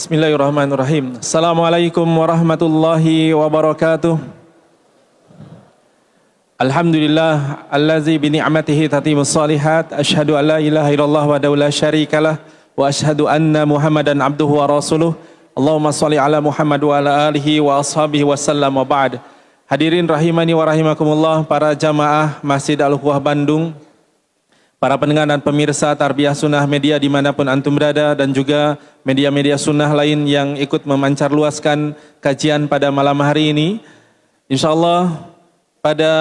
Bismillahirrahmanirrahim. Assalamualaikum warahmatullahi wabarakatuh. Alhamdulillah allazi bi ni'matihi tatimmus shalihat. Asyhadu an la ilaha illallah wahdahu la syarikalah wa asyhadu anna Muhammadan abduhu wa rasuluh. Allahumma shalli ala Muhammad wa ala alihi wa ashabihi wasallam wa ba'd. Hadirin rahimani wa rahimakumullah, para jamaah Masjid Al-Ukhuwah Bandung, para pendengar dan pemirsa Tarbiyah Sunnah Media dimanapun antum berada, dan juga media-media sunnah lain yang ikut memancar luaskan kajian pada malam hari ini. InsyaAllah pada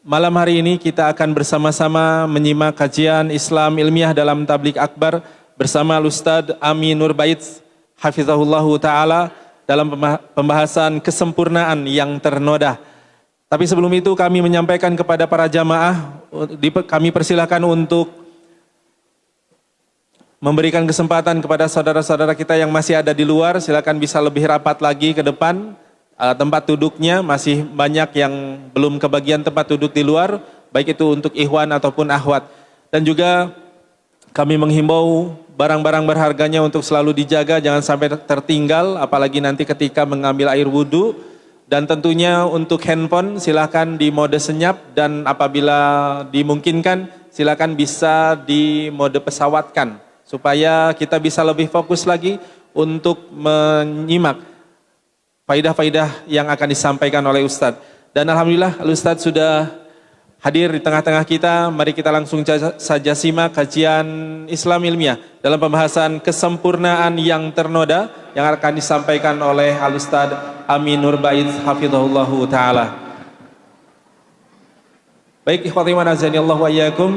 malam hari ini kita akan bersama-sama menyimak kajian Islam ilmiah dalam Tabligh Akbar bersama Ustadz Ami Nurbait Hafizahullahu Ta'ala dalam pembahasan kesempurnaan yang ternoda. Tapi sebelum itu kami menyampaikan kepada para jamaah, kami persilahkan untuk memberikan kesempatan kepada saudara-saudara kita yang masih ada di luar, silakan bisa lebih rapat lagi ke depan, tempat duduknya masih banyak yang belum kebagian tempat duduk di luar, baik itu untuk ikhwan ataupun akhwat. Dan juga kami menghimbau barang-barang berharganya untuk selalu dijaga, jangan sampai tertinggal, apalagi nanti ketika mengambil air wudhu. Dan tentunya untuk handphone silakan di mode senyap, dan apabila dimungkinkan silakan bisa di mode pesawatkan, supaya kita bisa lebih fokus lagi untuk menyimak faidah-faidah yang akan disampaikan oleh Ustadz. Dan Alhamdulillah Ustadz sudah hadir di tengah-tengah kita. Mari kita langsung saja simak kajian Islam ilmiah dalam pembahasan kesempurnaan yang ternoda yang akan disampaikan oleh Al-Ustadz Ami Nurbait Hafizahullahu Ta'ala. Baik, ikhwati wa azanillahu wa iyyakum,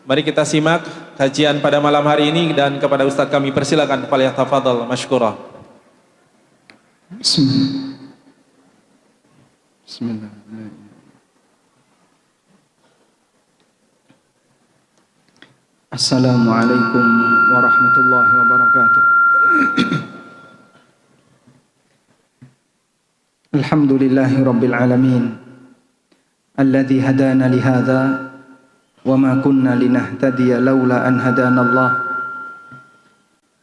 mari kita simak kajian pada malam hari ini, dan kepada Ustadz kami persilakan, falyatafadhal mashkura. Bismillah. Assalamualaikum warahmatullahi wabarakatuh. Alhamdulillahi rabbil alamin, alladhi hadana lihadha wa ma kunna linahtadiya lawla an hadana Allah.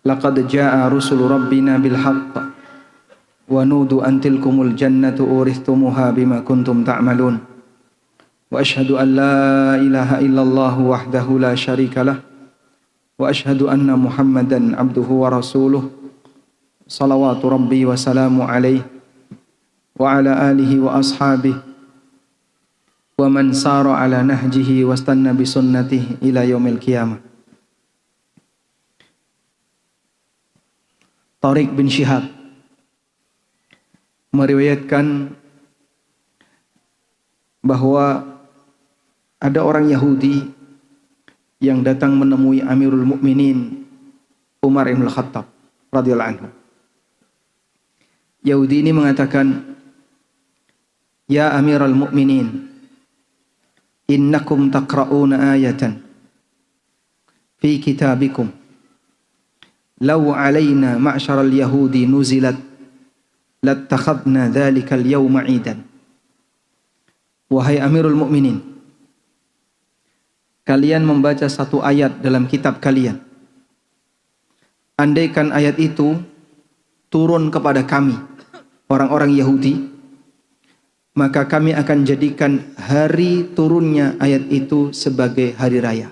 Laqad jaa rusulu rabbina bil haqq wa nudu an tilkumul jannatu uristumuha bima kuntum ta'malun. Wa ashhadu an la ilaha illallah wahdahu la syarika lah, wa ashhadu anna Muhammadan abduhu wa rasuluh, salawatu rabbi wa salamu alaihi wa ala alihi wa ashabihi wa man sara ala nahjihi wa stanna bi sunnatihi ila yaumil qiyamah. Tariq bin Syihab meriwayatkan bahwa ada orang Yahudi yang datang menemui Amirul Mukminin Umar ibn Khattab radhiyallahu anhu. Yahudi ini mengatakan, "Ya Amirul Mukminin, innakum taqra'una ayatan fi kitabikum law 'alaina ma'syaral yahudi nuzilat lattakhadna dhalikal yawma 'idan." Wahai Amirul Mukminin, kalian membaca satu ayat dalam kitab kalian. Andaikan ayat itu turun kepada kami, orang-orang Yahudi, maka kami akan jadikan hari turunnya ayat itu sebagai hari raya.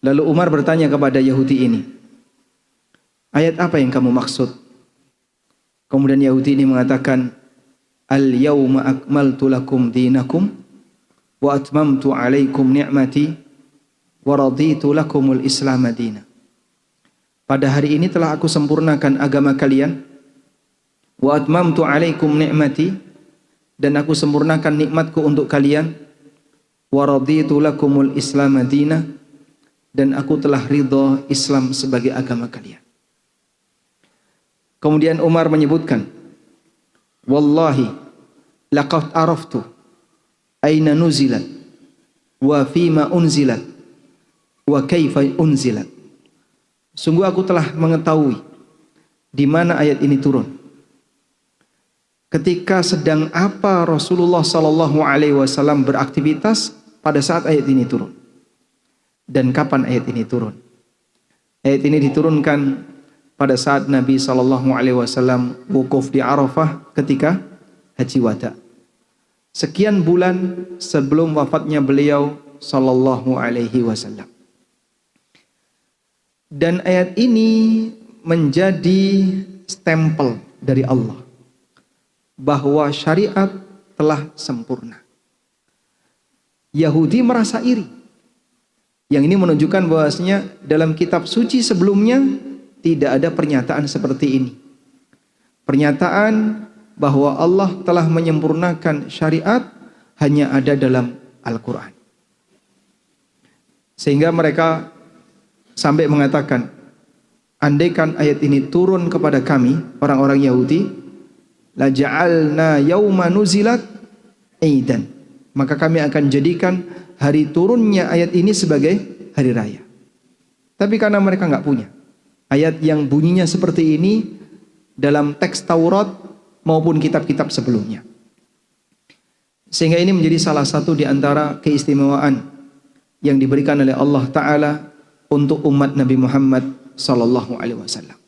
Lalu Umar bertanya kepada Yahudi ini, ayat apa yang kamu maksud? Kemudian Yahudi ini mengatakan, al-yawma akmaltu lakum dinakum wa atmamtu alaikum ni'mati wa raditu lakumul islam madina. Pada hari ini telah aku sempurnakan agama kalian, wa atmamtu alaikum ni'mati, dan aku sempurnakan nikmatku untuk kalian, wa raditu lakumul islam madina, dan aku telah ridha Islam sebagai agama kalian. Kemudian Umar menyebutkan, wallahi laqad araftu aina nuzilat wa fima unzilat wa kaifa unzilat. Sungguh aku telah mengetahui di mana ayat ini turun, ketika sedang apa Rasulullah sallallahu alaihi wasallam beraktivitas pada saat ayat ini turun, dan kapan ayat ini turun. Ayat ini diturunkan pada saat Nabi SAW wukuf di Arafah ketika haji wada. Sekian bulan sebelum wafatnya beliau sallallahu alaihi wasallam. Dan ayat ini menjadi stempel dari Allah bahwa syariat telah sempurna. Yahudi merasa iri. Yang ini menunjukkan bahwasanya dalam kitab suci sebelumnya tidak ada pernyataan seperti ini. Pernyataan bahwa Allah telah menyempurnakan syariat hanya ada dalam Al-Quran. Sehingga mereka sampai mengatakan, andaikan ayat ini turun kepada kami, orang-orang Yahudi, la ja'alna yauma nuzilat aidan, maka kami akan jadikan hari turunnya ayat ini sebagai hari raya. Tapi karena mereka nggak punya ayat yang bunyinya seperti ini dalam teks Taurat maupun kitab-kitab sebelumnya, sehingga ini menjadi salah satu di antara keistimewaan yang diberikan oleh Allah Ta'ala untuk umat Nabi Muhammad Sallallahu Alaihi Wasallam.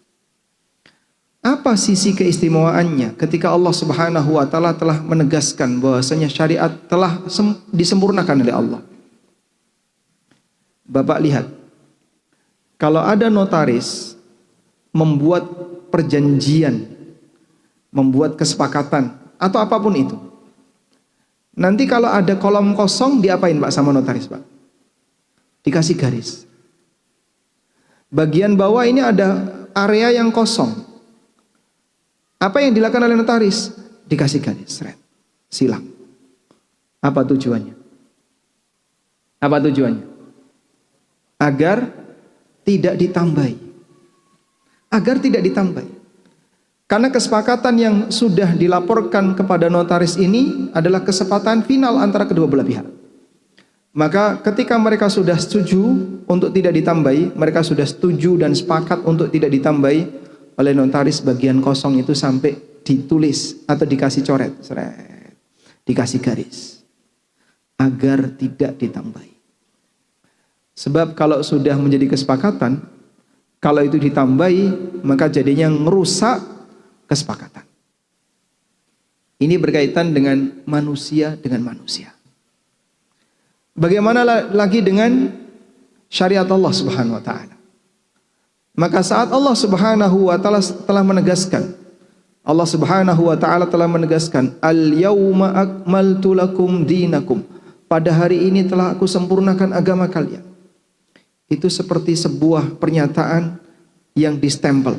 Apa sisi keistimewaannya ketika Allah Subhanahu Wa Ta'ala telah menegaskan bahwasanya syariat telah disempurnakan oleh Allah? Bapak lihat, kalau ada notaris membuat perjanjian, membuat kesepakatan atau apapun itu, nanti kalau ada kolom kosong diapain Pak sama notaris Pak? Dikasih garis. Bagian bawah ini ada area yang kosong. Apa yang dilakukan oleh notaris? Dikasih garis, silang. Apa tujuannya? Apa tujuannya? Agar tidak ditambahi. Agar tidak ditambahi. Karena kesepakatan yang sudah dilaporkan kepada notaris ini adalah kesepakatan final antara kedua belah pihak. Maka ketika mereka sudah setuju untuk tidak ditambahi, mereka sudah setuju dan sepakat untuk tidak ditambahi, oleh notaris bagian kosong itu sampai ditulis atau dikasih coret, dikasih garis, agar tidak ditambahi. Sebab kalau sudah menjadi kesepakatan, kalau itu ditambahi, maka jadinya merusak kesepakatan. Ini berkaitan dengan manusia dengan manusia. Bagaimana lagi dengan syariat Allah Subhanahu wa taala? Maka saat Allah Subhanahu wa taala telah menegaskan, Allah Subhanahu wa taala telah menegaskan, al-yauma akmaltu lakum dinakum, pada hari ini telah aku sempurnakan agama kalian. Itu seperti sebuah pernyataan yang distempel,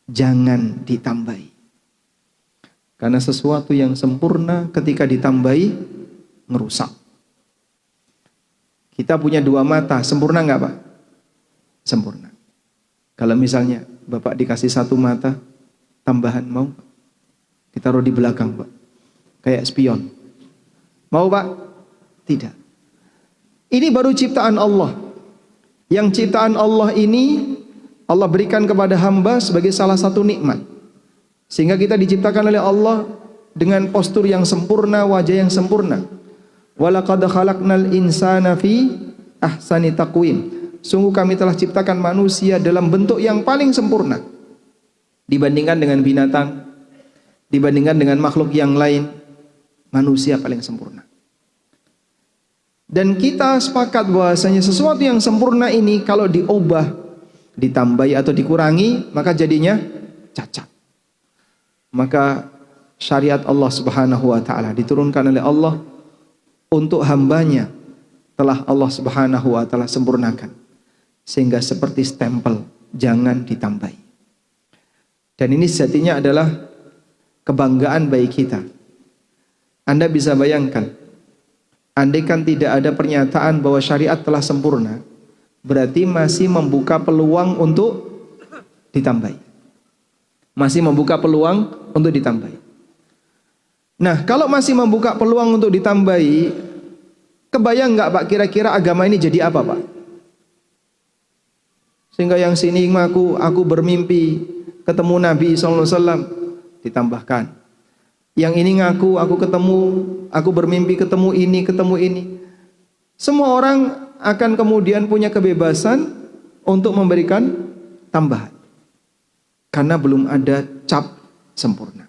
jangan ditambahi. Karena sesuatu yang sempurna ketika ditambahi merusak. Kita punya dua mata, sempurna nggak Pak? Sempurna. Kalau misalnya Bapak dikasih satu mata tambahan, mau? Ditaruh di belakang Pak, kayak spion. Mau Pak? Tidak. Ini baru ciptaan Allah. Yang ciptaan Allah ini Allah berikan kepada hamba sebagai salah satu nikmat. Sehingga kita diciptakan oleh Allah dengan postur yang sempurna, wajah yang sempurna. Walaqad khalaqnal insana fi ahsani taqwim. Sungguh kami telah ciptakan manusia dalam bentuk yang paling sempurna dibandingkan dengan binatang, dibandingkan dengan makhluk yang lain. Manusia paling sempurna. Dan kita sepakat bahwasanya sesuatu yang sempurna ini kalau diubah, ditambahi atau dikurangi, maka jadinya cacat. Maka syariat Allah Subhanahu wa taala diturunkan oleh Allah untuk hambanya telah Allah Subhanahu wa taala sempurnakan, sehingga seperti stempel, jangan ditambahi. Dan ini sejatinya adalah kebanggaan bagi kita. Anda bisa bayangkan, andaikan tidak ada pernyataan bahwa syariat telah sempurna, berarti masih membuka peluang untuk ditambahi. Masih membuka peluang untuk ditambahi. Nah, kalau masih membuka peluang untuk ditambahi, kebayang nggak Pak kira-kira agama ini jadi apa Pak? Sehingga yang sini ngaku aku bermimpi ketemu Nabi SAW, ditambahkan. Yang ini ngaku aku bermimpi ketemu ini. Semua orang akan kemudian punya kebebasan untuk memberikan tambahan. Karena belum ada cap sempurna.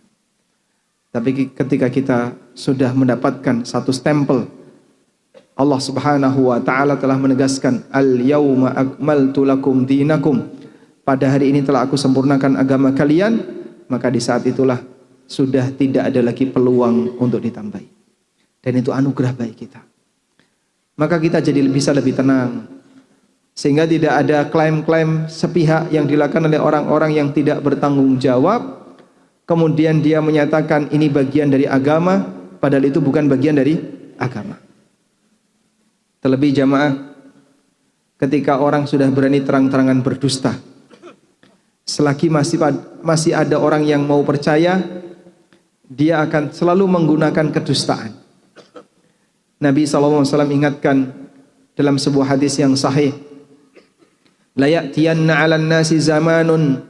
Tapi ketika kita sudah mendapatkan satu stempel, Allah Subhanahu wa taala telah menegaskan, "Al-yauma akmaltu lakum dinakum." Pada hari ini telah aku sempurnakan agama kalian, maka di saat itulah sudah tidak ada lagi peluang untuk ditambahi. Dan itu anugerah bagi kita. Maka kita jadi bisa lebih tenang. Sehingga tidak ada klaim-klaim sepihak yang dilakukan oleh orang-orang yang tidak bertanggung jawab. Kemudian dia menyatakan ini bagian dari agama, padahal itu bukan bagian dari agama. Terlebih jamaah, ketika orang sudah berani terang-terangan berdusta, selagi masih ada orang yang mau percaya, dia akan selalu menggunakan kedustaan. Nabi SAW ingatkan dalam sebuah hadis yang sahih, la ya'tiyanna 'alan nasi zamanun,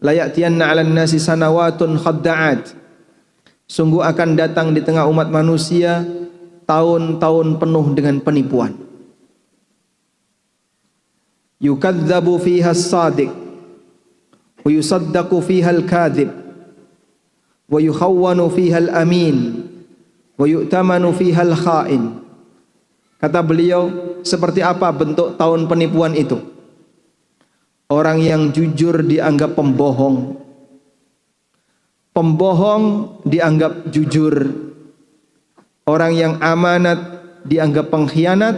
la ya'tiyanna 'alan nasi sanawatun khadda'at. Sungguh akan datang di tengah umat manusia tahun-tahun penuh dengan penipuan. Yukadzabu fiha as-sadiq wa yusaddaqu fiha al-kadhib wa yukhawwanu fiha al-amin wa yu'tamanu fiha al-kha'in. Kata beliau, seperti apa bentuk tahun penipuan itu? Orang yang jujur dianggap pembohong, pembohong dianggap jujur, orang yang amanat dianggap pengkhianat,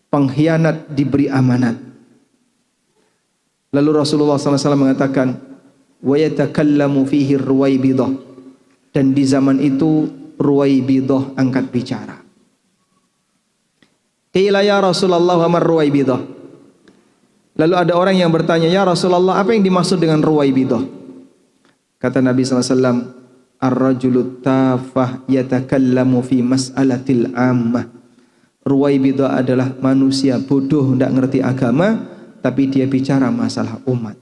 pengkhianat diberi amanat. Lalu Rasulullah SAW mengatakan, wa yatakallamu fihi ruwaibidah, dan di zaman itu ruwaibidah angkat bicara. Qila ya Rasulullah wa mar ruwaibidah. Lalu ada orang yang bertanya, ya Rasulullah, apa yang dimaksud dengan ruwaibidah? Kata Nabi SAW, ar-rajulu tafah yatakallamu fi mas'alatil ammah. Ruwaibidah adalah manusia bodoh, tidak ngerti agama, tapi dia bicara masalah umat.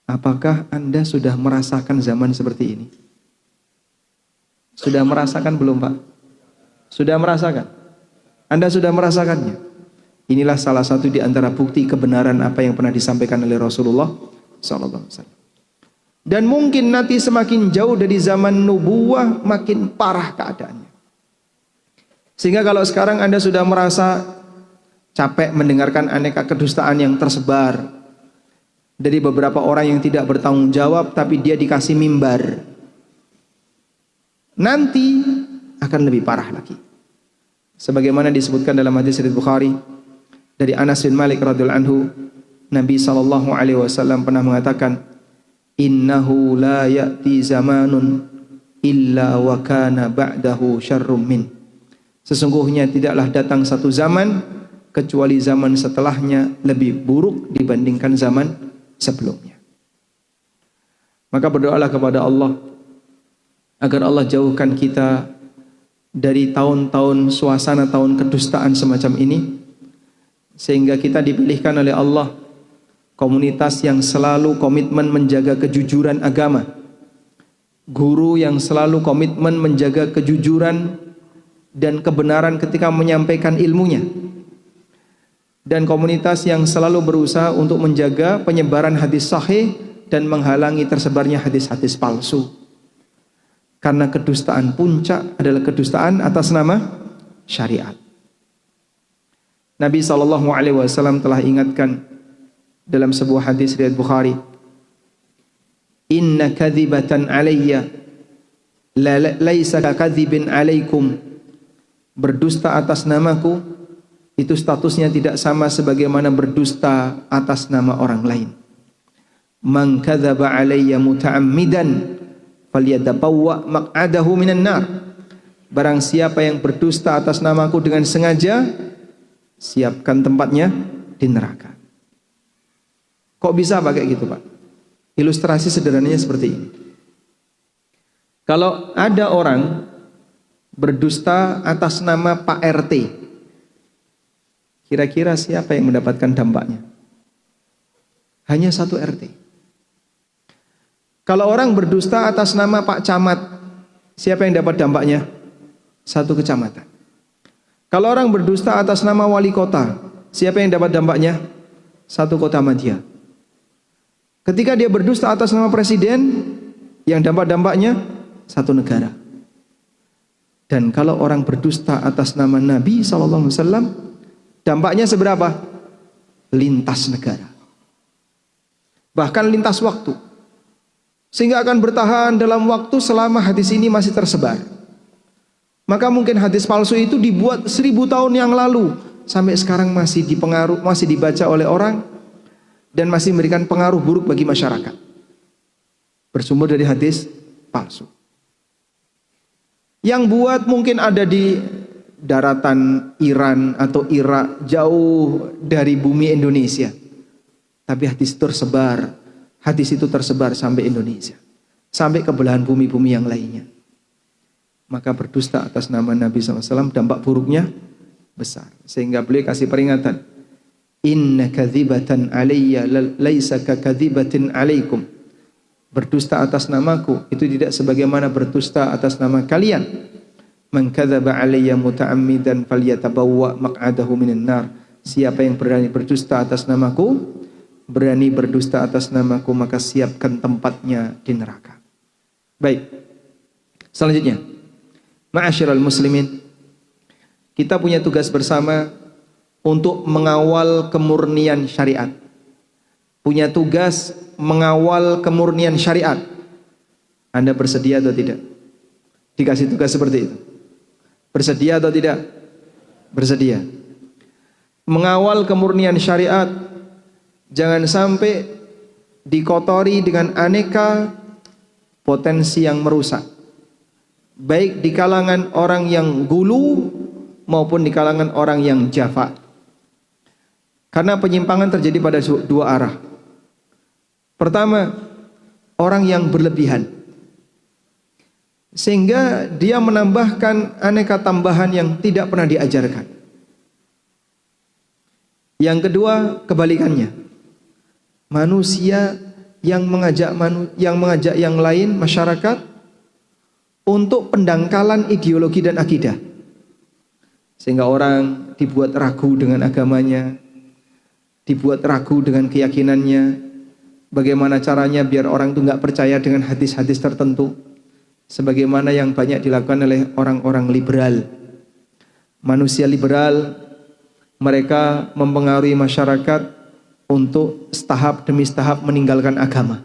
Apakah Anda sudah merasakan zaman seperti ini? Sudah merasakan belum, Pak? Sudah merasakan? Anda sudah merasakannya? Inilah salah satu di antara bukti kebenaran apa yang pernah disampaikan oleh Rasulullah SAW. Dan mungkin nanti semakin jauh dari zaman nubuwah, makin parah keadaannya. Sehingga kalau sekarang Anda sudah merasa capek mendengarkan aneka kedustaan yang tersebar dari beberapa orang yang tidak bertanggung jawab, tapi dia dikasih mimbar, nanti akan lebih parah lagi. Sebagaimana disebutkan dalam hadis riwayat Bukhari dari Anas bin Malik radhiyallahu anhu, Nabi SAW pernah mengatakan, innahu la ya'ti zamanun illa wa kana ba'dahu syarrum min. Sesungguhnya tidaklah datang satu zaman kecuali zaman setelahnya lebih buruk dibandingkan zaman sebelumnya. Maka berdoalah kepada Allah agar Allah jauhkan kita dari tahun-tahun suasana tahun kedustaan semacam ini, sehingga kita dipilihkan oleh Allah komunitas yang selalu komitmen menjaga kejujuran agama, guru yang selalu komitmen menjaga kejujuran dan kebenaran ketika menyampaikan ilmunya, dan komunitas yang selalu berusaha untuk menjaga penyebaran hadis sahih dan menghalangi tersebarnya hadis-hadis palsu. Karena kedustaan puncak adalah kedustaan atas nama syariat. Nabi SAW telah ingatkan dalam sebuah hadis riwayat Bukhari, inna kadhibatan alayya laisa kakadzibin alaikum. Berdusta atas namaku itu statusnya tidak sama sebagaimana berdusta atas nama orang lain. Man kadzaba alayya muta'ammidan falyatapawwa maq'adahu minan nar. Barang siapa yang berdusta atas namaku dengan sengaja, siapkan tempatnya di neraka. Kok bisa pakai gitu, Pak? Ilustrasi sederhananya seperti ini. Kalau ada orang berdusta atas nama Pak RT, kira-kira siapa yang mendapatkan dampaknya? Hanya satu RT. Kalau orang berdusta atas nama Pak Camat, siapa yang dapat dampaknya? Satu kecamatan. Kalau orang berdusta atas nama wali kota, Siapa yang dapat dampaknya? Satu kota Madinah. Ketika dia berdusta atas nama presiden, yang dapat dampaknya satu negara. Dan kalau orang berdusta atas nama Nabi SAW, dampaknya seberapa? Lintas negara. Bahkan lintas waktu. Sehingga akan bertahan dalam waktu selama hadis ini masih tersebar. Maka mungkin hadis palsu itu dibuat 1000 tahun yang lalu, sampai sekarang masih masih dibaca oleh orang dan masih memberikan pengaruh buruk bagi masyarakat. Bersumber dari hadis palsu. Yang buat mungkin ada di daratan Iran atau Irak, jauh dari bumi Indonesia. Tapi hadis itu tersebar sampai Indonesia, sampai ke belahan bumi-bumi yang lainnya. Maka berdusta atas nama Nabi SAW dampak buruknya besar. Sehingga beliau kasih peringatan, inna kadzibatan alayya laisa kadzibatin alaikum. Berdusta atas namaku itu tidak sebagaimana berdusta atas nama kalian. Man kadzaba alayya muta'ammidan falyatabawwa maq'adahu minan nar. Siapa yang berani berdusta atas namaku, berani berdusta atas namaku, maka siapkan tempatnya di neraka. Baik. Selanjutnya, ma'asyiral muslimin, kita punya tugas bersama untuk mengawal kemurnian syariat. Punya tugas mengawal kemurnian syariat. Anda bersedia atau tidak? Dikasih tugas seperti itu. Bersedia atau tidak? Bersedia. Mengawal kemurnian syariat, jangan sampai dikotori dengan aneka potensi yang merusak. Baik di kalangan orang yang gulu maupun di kalangan orang yang jafa. Karena penyimpangan terjadi pada dua arah. Pertama, orang yang berlebihan, sehingga dia menambahkan aneka tambahan yang tidak pernah diajarkan. Yang kedua, kebalikannya. Manusia yang mengajak yang lain, masyarakat, untuk pendangkalan ideologi dan akidah. Sehingga orang dibuat ragu dengan agamanya, dibuat ragu dengan keyakinannya. Bagaimana caranya biar orang itu nggak percaya dengan hadis-hadis tertentu, sebagaimana yang banyak dilakukan oleh orang-orang liberal. Manusia liberal, mereka mempengaruhi masyarakat untuk setahap demi setahap meninggalkan agama.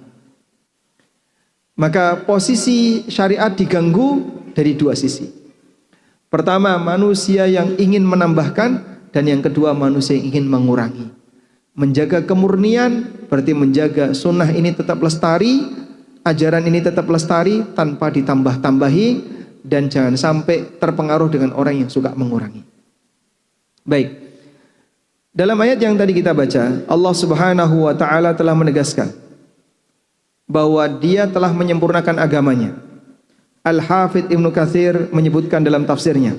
Maka posisi syariat diganggu dari dua sisi. Pertama, manusia yang ingin menambahkan, dan yang kedua, manusia yang ingin mengurangi. Menjaga kemurnian berarti menjaga sunnah ini tetap lestari, ajaran ini tetap lestari tanpa ditambah-tambahi, dan jangan sampai terpengaruh dengan orang yang suka mengurangi. Baik. Dalam ayat yang tadi kita baca, Allah Subhanahu wa taala telah menegaskan bahwa Dia telah menyempurnakan agamanya. Al-Hafidz Ibnu Katsir menyebutkan dalam tafsirnya,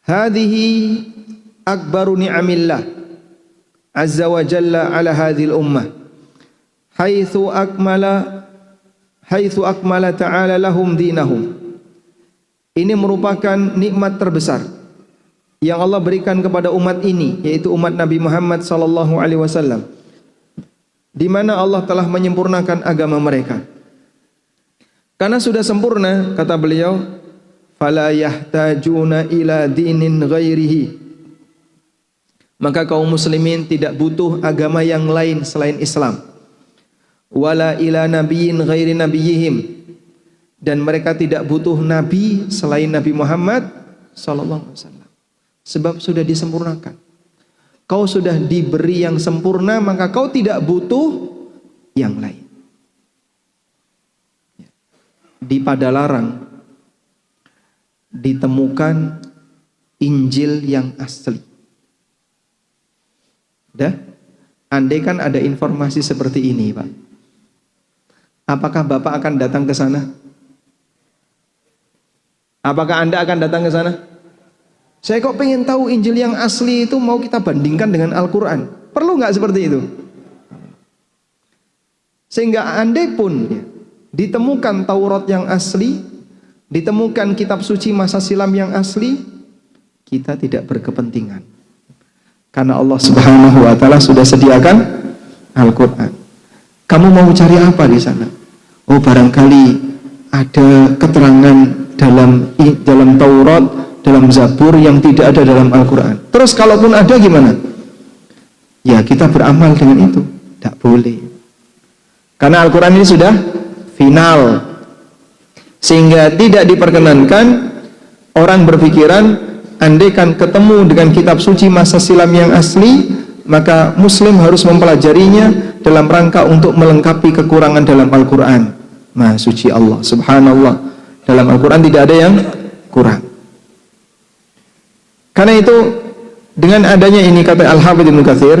hadhihi akbaru ni'amillah azza wa jalla ala hadhil ummah haitsu akmala ta'ala lahum dinahum. Ini merupakan nikmat terbesar yang Allah berikan kepada umat ini, yaitu umat Nabi Muhammad sallallahu alaihi wasallam, di mana Allah telah menyempurnakan agama mereka. Karena sudah sempurna, kata beliau, fala yahtajuna ila dinin ghairihi. Maka kaum muslimin tidak butuh agama yang lain selain Islam. Wala ila nabiyyin ghairi nabiyihim. Dan mereka tidak butuh nabi selain Nabi Muhammad sallallahu alaihi wasallam. Sebab sudah disempurnakan. Kau sudah diberi yang sempurna, maka kau tidak butuh yang lain. Di Padalarang ditemukan Injil yang asli. Andai kan ada informasi seperti ini, Pak, apakah Bapak akan datang ke sana? Apakah Anda akan datang ke sana? Saya kok pengen tahu Injil yang asli itu, mau kita bandingkan dengan Al-Quran. Perlu nggak seperti itu? Sehingga andai pun ditemukan Taurat yang asli, ditemukan kitab suci masa silam yang asli, kita tidak berkepentingan. Karena Allah Subhanahu wa taala sudah sediakan Al-Qur'an. Kamu mau cari apa di sana? Oh, barangkali ada keterangan dalam Taurat, dalam Zabur yang tidak ada dalam Al-Qur'an. Terus kalaupun ada gimana? Ya, kita beramal dengan itu. Tidak boleh. Karena Al-Qur'an ini sudah final. Sehingga tidak diperkenankan orang berpikiran, andaikan ketemu dengan kitab suci masa silam yang asli, maka muslim harus mempelajarinya dalam rangka untuk melengkapi kekurangan dalam Al-Quran. Maha suci Allah, subhanallah, dalam Al-Quran tidak ada yang kurang. Karena itu, dengan adanya ini, kata Al-Hafidz Ibnu Katsir,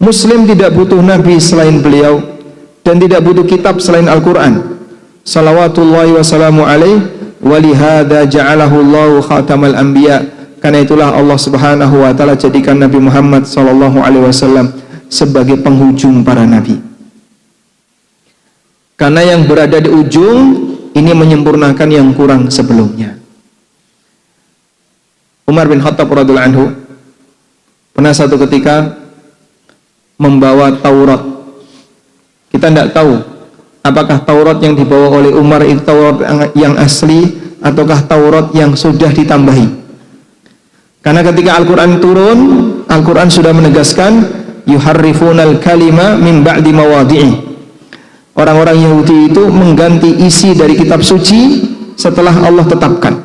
muslim tidak butuh nabi selain beliau dan tidak butuh kitab selain Al-Quran. Salawatullahi wassalamu alaih, walihada ja'alahu Allahu khatamal anbiya. Karena itulah Allah Subhanahu wa taala jadikan Nabi Muhammad sallallahu alaihi wasallam sebagai penghujung para nabi. Karena yang berada di ujung ini menyempurnakan yang kurang sebelumnya. Umar bin Khattab radhiyallahu anhu pernah satu ketika membawa Taurat. Kita tidak tahu apakah Taurat yang dibawa oleh Umar itu Taurat yang asli ataukah Taurat yang sudah ditambahi. Karena ketika Al-Quran turun, Al-Quran sudah menegaskan yuharrifunal kalima min ba'di mawadhi'i. Orang-orang Yahudi itu mengganti isi dari kitab suci setelah Allah tetapkan.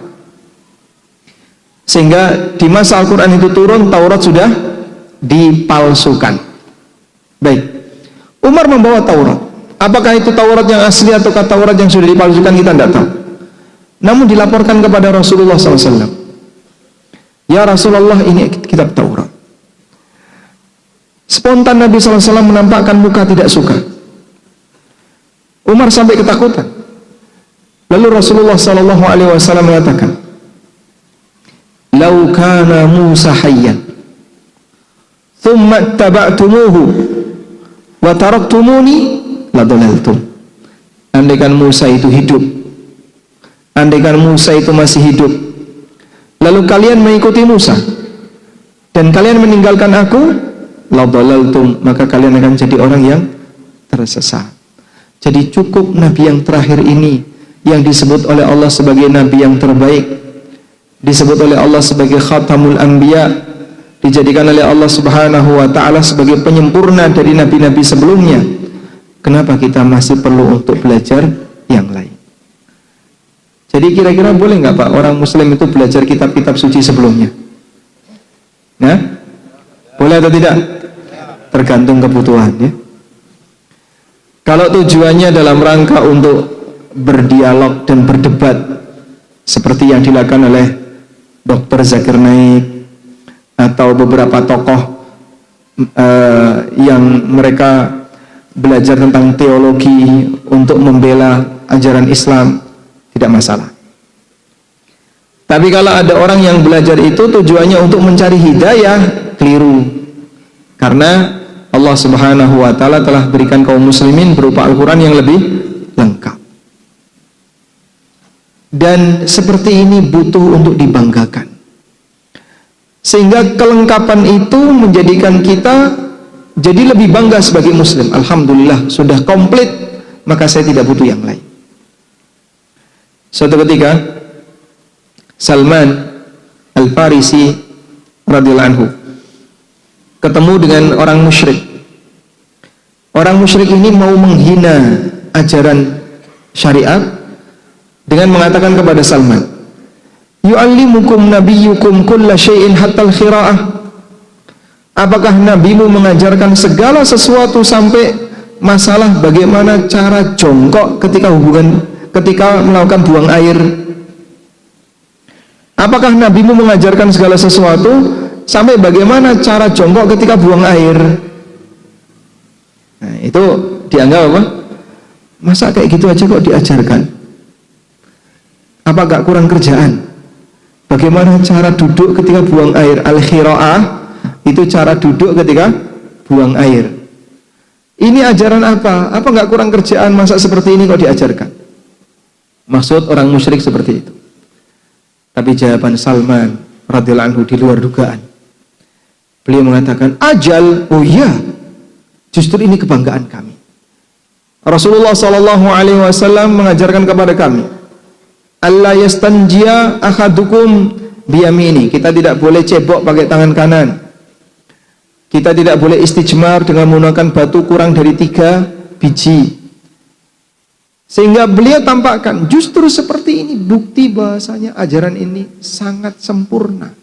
Sehingga di masa Al-Quran itu turun, Taurat sudah dipalsukan. Baik, Umar membawa Taurat. Apakah itu Taurat yang asli ataukah Taurat yang sudah dipalsukan, kita tidak tahu. Namun dilaporkan kepada Rasulullah SAW. Ya Rasulullah, ini kitab Taurat. Spontan Nabi SAW menampakkan muka tidak suka. Umar sampai ketakutan. Lalu Rasulullah SAW mengatakan, "Lau kana Musa hayyan, thumma taba'tumuhu, wa taraktumuni, ladhalaltum." Andaikan Musa itu hidup, andaikan Musa itu masih hidup, lalu kalian mengikuti Musa dan kalian meninggalkan aku, ladhalaltum, maka kalian akan jadi orang yang tersesat. Jadi cukup Nabi yang terakhir ini yang disebut oleh Allah sebagai Nabi yang terbaik, disebut oleh Allah sebagai Khatamul Anbiya, dijadikan oleh Allah Subhanahu wa ta'ala sebagai penyempurna dari Nabi-Nabi sebelumnya. Kenapa kita masih perlu untuk belajar yang lain? Jadi kira-kira boleh nggak Pak orang Muslim itu belajar kitab-kitab suci sebelumnya? Ya? Boleh atau tidak? Tergantung kebutuhan ya. Kalau tujuannya dalam rangka untuk berdialog dan berdebat seperti yang dilakukan oleh Dr. Zakir Naik atau beberapa tokoh yang mereka belajar tentang teologi untuk membela ajaran Islam, tidak masalah. Tapi kalau ada orang yang belajar itu tujuannya untuk mencari hidayah, keliru. Karena Allah Subhanahu wa ta'ala telah berikan kaum muslimin berupa Al-Quran yang lebih lengkap. Dan seperti ini butuh untuk dibanggakan. Sehingga kelengkapan itu menjadikan kita jadi lebih bangga sebagai muslim. Alhamdulillah, sudah komplit, maka saya tidak butuh yang lain. Suatu ketika Salman Al-Farisi radhiyallahu anhu ketemu dengan orang musyrik. Orang musyrik ini mau menghina ajaran syariat dengan mengatakan kepada Salman, "Yu'allimukum nabiyyukum kulla syai'in hatta al-khira'ah." Apakah nabimu mengajarkan segala sesuatu sampai masalah bagaimana cara jongkok ketika melakukan buang air? Apakah nabimu mengajarkan segala sesuatu sampai bagaimana cara jongkok ketika buang air? Nah, itu dianggap apa? Masa kayak gitu aja kok diajarkan? Apa gak kurang kerjaan? Bagaimana cara duduk ketika buang air? Al-khira'ah itu cara duduk ketika buang air. Ini ajaran apa? Apa gak kurang kerjaan? Masa seperti ini kok diajarkan? Maksud orang musyrik seperti itu. Tapi jawaban Salman radhiyallahu anhu di luar dugaan. Beliau mengatakan, ajal, oh iya, justru ini kebanggaan kami. Rasulullah sallallahu alaihi wasallam mengajarkan kepada kami, alla yastanjia ahadukum biyamini. Kita tidak boleh cebok pakai tangan kanan. Kita tidak boleh istijmar dengan menggunakan batu kurang dari 3 biji. Sehingga beliau tampakkan justru seperti ini bukti bahasanya ajaran ini sangat sempurna.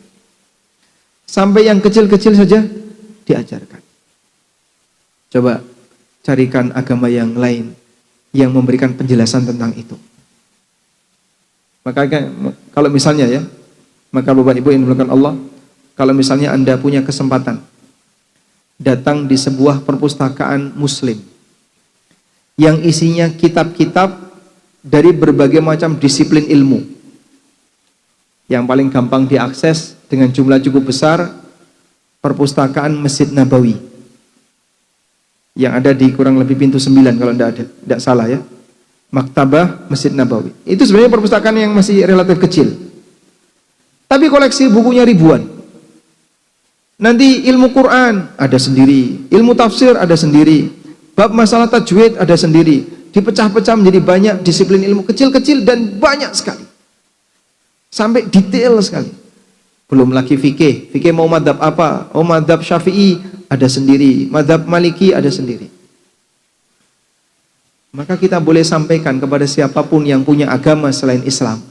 Sampai yang kecil-kecil saja diajarkan. Coba carikan agama yang lain yang memberikan penjelasan tentang itu. Maka kalau misalnya ya, maka Bapak Ibu yang dimuliakan Allah, kalau misalnya Anda punya kesempatan datang di sebuah perpustakaan muslim yang isinya kitab-kitab dari berbagai macam disiplin ilmu, yang paling gampang diakses dengan jumlah cukup besar, perpustakaan Masjid Nabawi yang ada di kurang lebih pintu 9 kalau tidak salah ya, Maktabah Masjid Nabawi. Itu sebenarnya perpustakaan yang masih relatif kecil, tapi koleksi bukunya ribuan. Nanti ilmu Quran ada sendiri, ilmu tafsir ada sendiri, bab masalah tajwid ada sendiri, dipecah-pecah menjadi banyak disiplin ilmu kecil-kecil dan banyak sekali, sampai detail sekali. Belum lagi fikih mau madhab apa, oh madhab syafi'i ada sendiri, madhab maliki ada sendiri. Maka kita boleh sampaikan kepada siapapun yang punya agama selain Islam,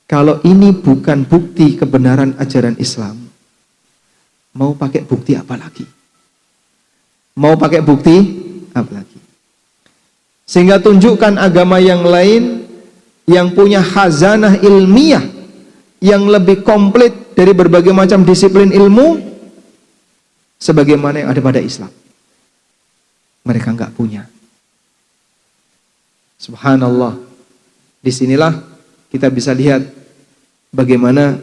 kalau ini bukan bukti kebenaran ajaran Islam, mau pakai bukti apa lagi? Mau pakai bukti apa lagi? Sehingga tunjukkan agama yang lain yang punya khazanah ilmiah yang lebih komplit dari berbagai macam disiplin ilmu sebagaimana yang ada pada Islam. Mereka enggak punya. Subhanallah. Disinilah kita bisa lihat bagaimana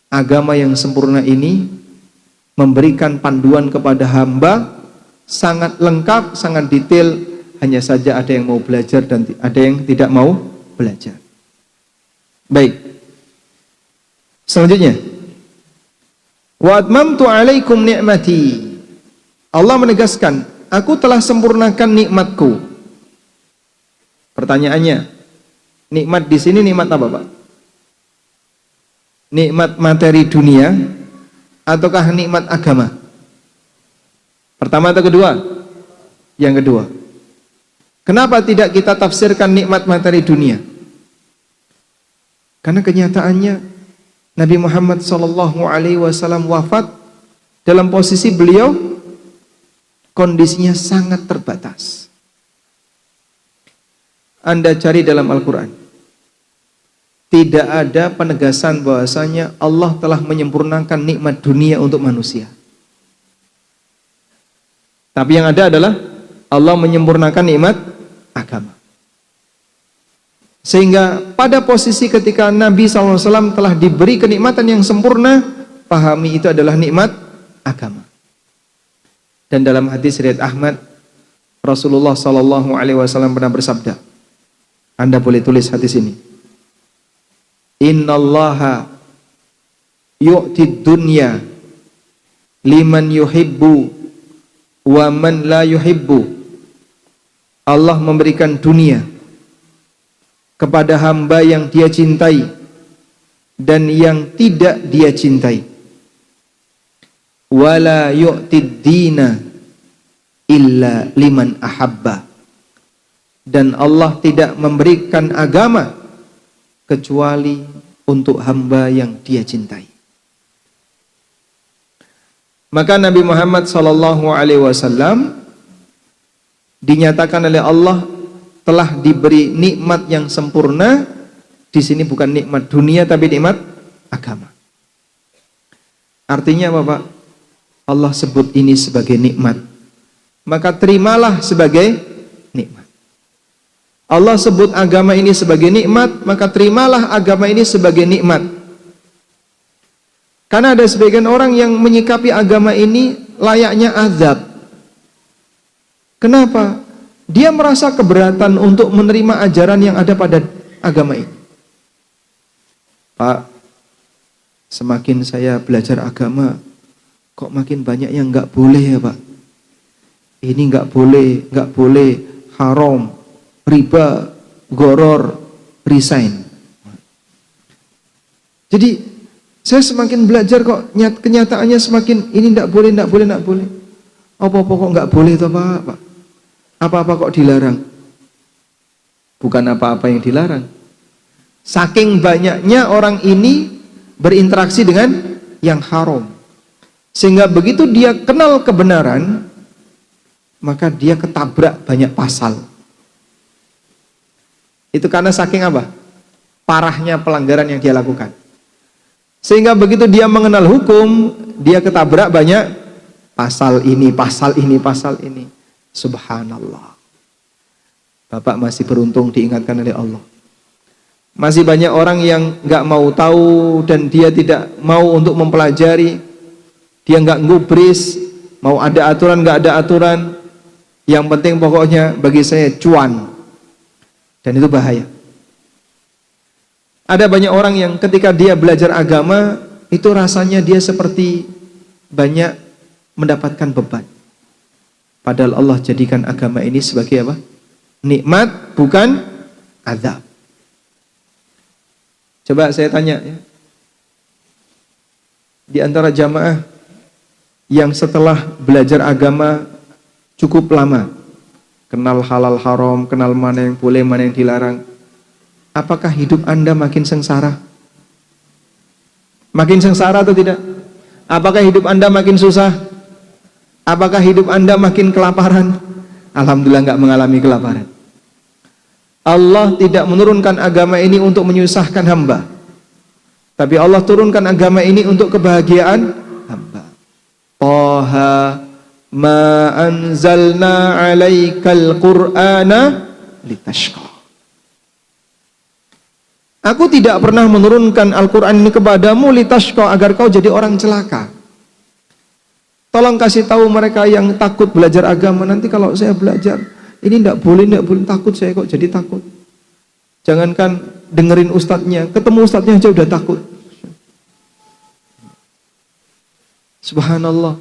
agama yang sempurna ini memberikan panduan kepada hamba sangat lengkap, sangat detail. Hanya saja ada yang mau belajar dan ada yang tidak mau belajar. Baik. Selanjutnya, wa atmamtu alaikum ni'mati. Allah menegaskan, aku telah sempurnakan nikmatku. Pertanyaannya, nikmat di sini nikmat apa, Pak? Nikmat materi dunia ataukah nikmat agama? Pertama atau kedua? Yang kedua. Kenapa tidak kita tafsirkan nikmat materi dunia? Karena kenyataannya Nabi Muhammad SAW wafat dalam posisi beliau kondisinya sangat terbatas. Anda cari dalam Al-Quran, tidak ada penegasan bahwasanya Allah telah menyempurnakan nikmat dunia untuk manusia. Tapi yang ada adalah Allah menyempurnakan nikmat agama. Sehingga pada posisi ketika Nabi SAW telah diberi kenikmatan yang sempurna, pahami itu adalah nikmat agama. Dan dalam hadis riwayat Ahmad, Rasulullah SAW pernah bersabda, Anda boleh tulis hadis ini, Innallaha yu'tid dunya liman yuhibbu wa man la yuhibbu. Allah memberikan dunia kepada hamba yang dia cintai dan yang tidak dia cintai. Wala yu'tid dina illa liman ahabba. Dan Allah tidak memberikan agama kecuali untuk hamba yang dia cintai. Maka Nabi Muhammad SAW dinyatakan oleh Allah telah diberi nikmat yang sempurna. Di sini bukan nikmat dunia tapi nikmat agama. Artinya apa, Pak? Allah sebut ini sebagai nikmat, maka terimalah sebagai nikmat. Allah sebut agama ini sebagai nikmat, maka terimalah agama ini sebagai nikmat. Karena ada sebagian orang yang menyikapi agama ini layaknya azab. Kenapa? Dia merasa keberatan untuk menerima ajaran yang ada pada agama ini. Pak, Semakin saya belajar agama, kok makin banyak yang nggak boleh ya Pak. Ini nggak boleh, haram, riba, goror, resign. Jadi saya semakin belajar kok kenyataannya semakin ini nggak boleh. Apa-apa kok nggak boleh toh Pak? Apa-apa kok dilarang? Bukan apa-apa yang dilarang. Saking banyaknya orang ini berinteraksi dengan yang haram. Sehingga begitu dia kenal kebenaran, maka dia ketabrak banyak pasal. Itu karena saking apa? Parahnya pelanggaran yang dia lakukan. Sehingga begitu dia mengenal hukum, dia ketabrak banyak pasal ini. Subhanallah. Bapak masih beruntung diingatkan oleh Allah. Masih banyak orang yang nggak mau tahu dan dia tidak mau untuk mempelajari. Dia nggak ngubris, mau ada aturan nggak ada aturan. Yang penting pokoknya bagi saya cuan. Dan itu bahaya. Ada banyak orang yang ketika dia belajar agama, itu rasanya dia seperti banyak mendapatkan beban. Padahal Allah jadikan agama ini sebagai apa? Nikmat, bukan azab. Coba saya tanya ya. Di antara jamaah yang setelah belajar agama cukup lama, kenal halal haram, kenal mana yang boleh, mana yang dilarang, apakah hidup Anda makin sengsara? Makin sengsara atau tidak? Apakah hidup Anda makin susah? Apakah hidup Anda makin kelaparan? Alhamdulillah nggak mengalami kelaparan. Allah tidak menurunkan agama ini untuk menyusahkan hamba, tapi Allah turunkan agama ini untuk kebahagiaan hamba. Taha ma anzalna alaikal qur'ana litashqa. Aku tidak pernah menurunkan Al-Quran ini kepadamu litashqa, agar kau jadi orang celaka. Tolong kasih tahu mereka yang takut belajar agama, nanti kalau saya belajar ini tidak boleh, takut saya kok jadi takut. Jangankan dengerin ustadznya, ketemu ustadznya aja udah takut. Subhanallah.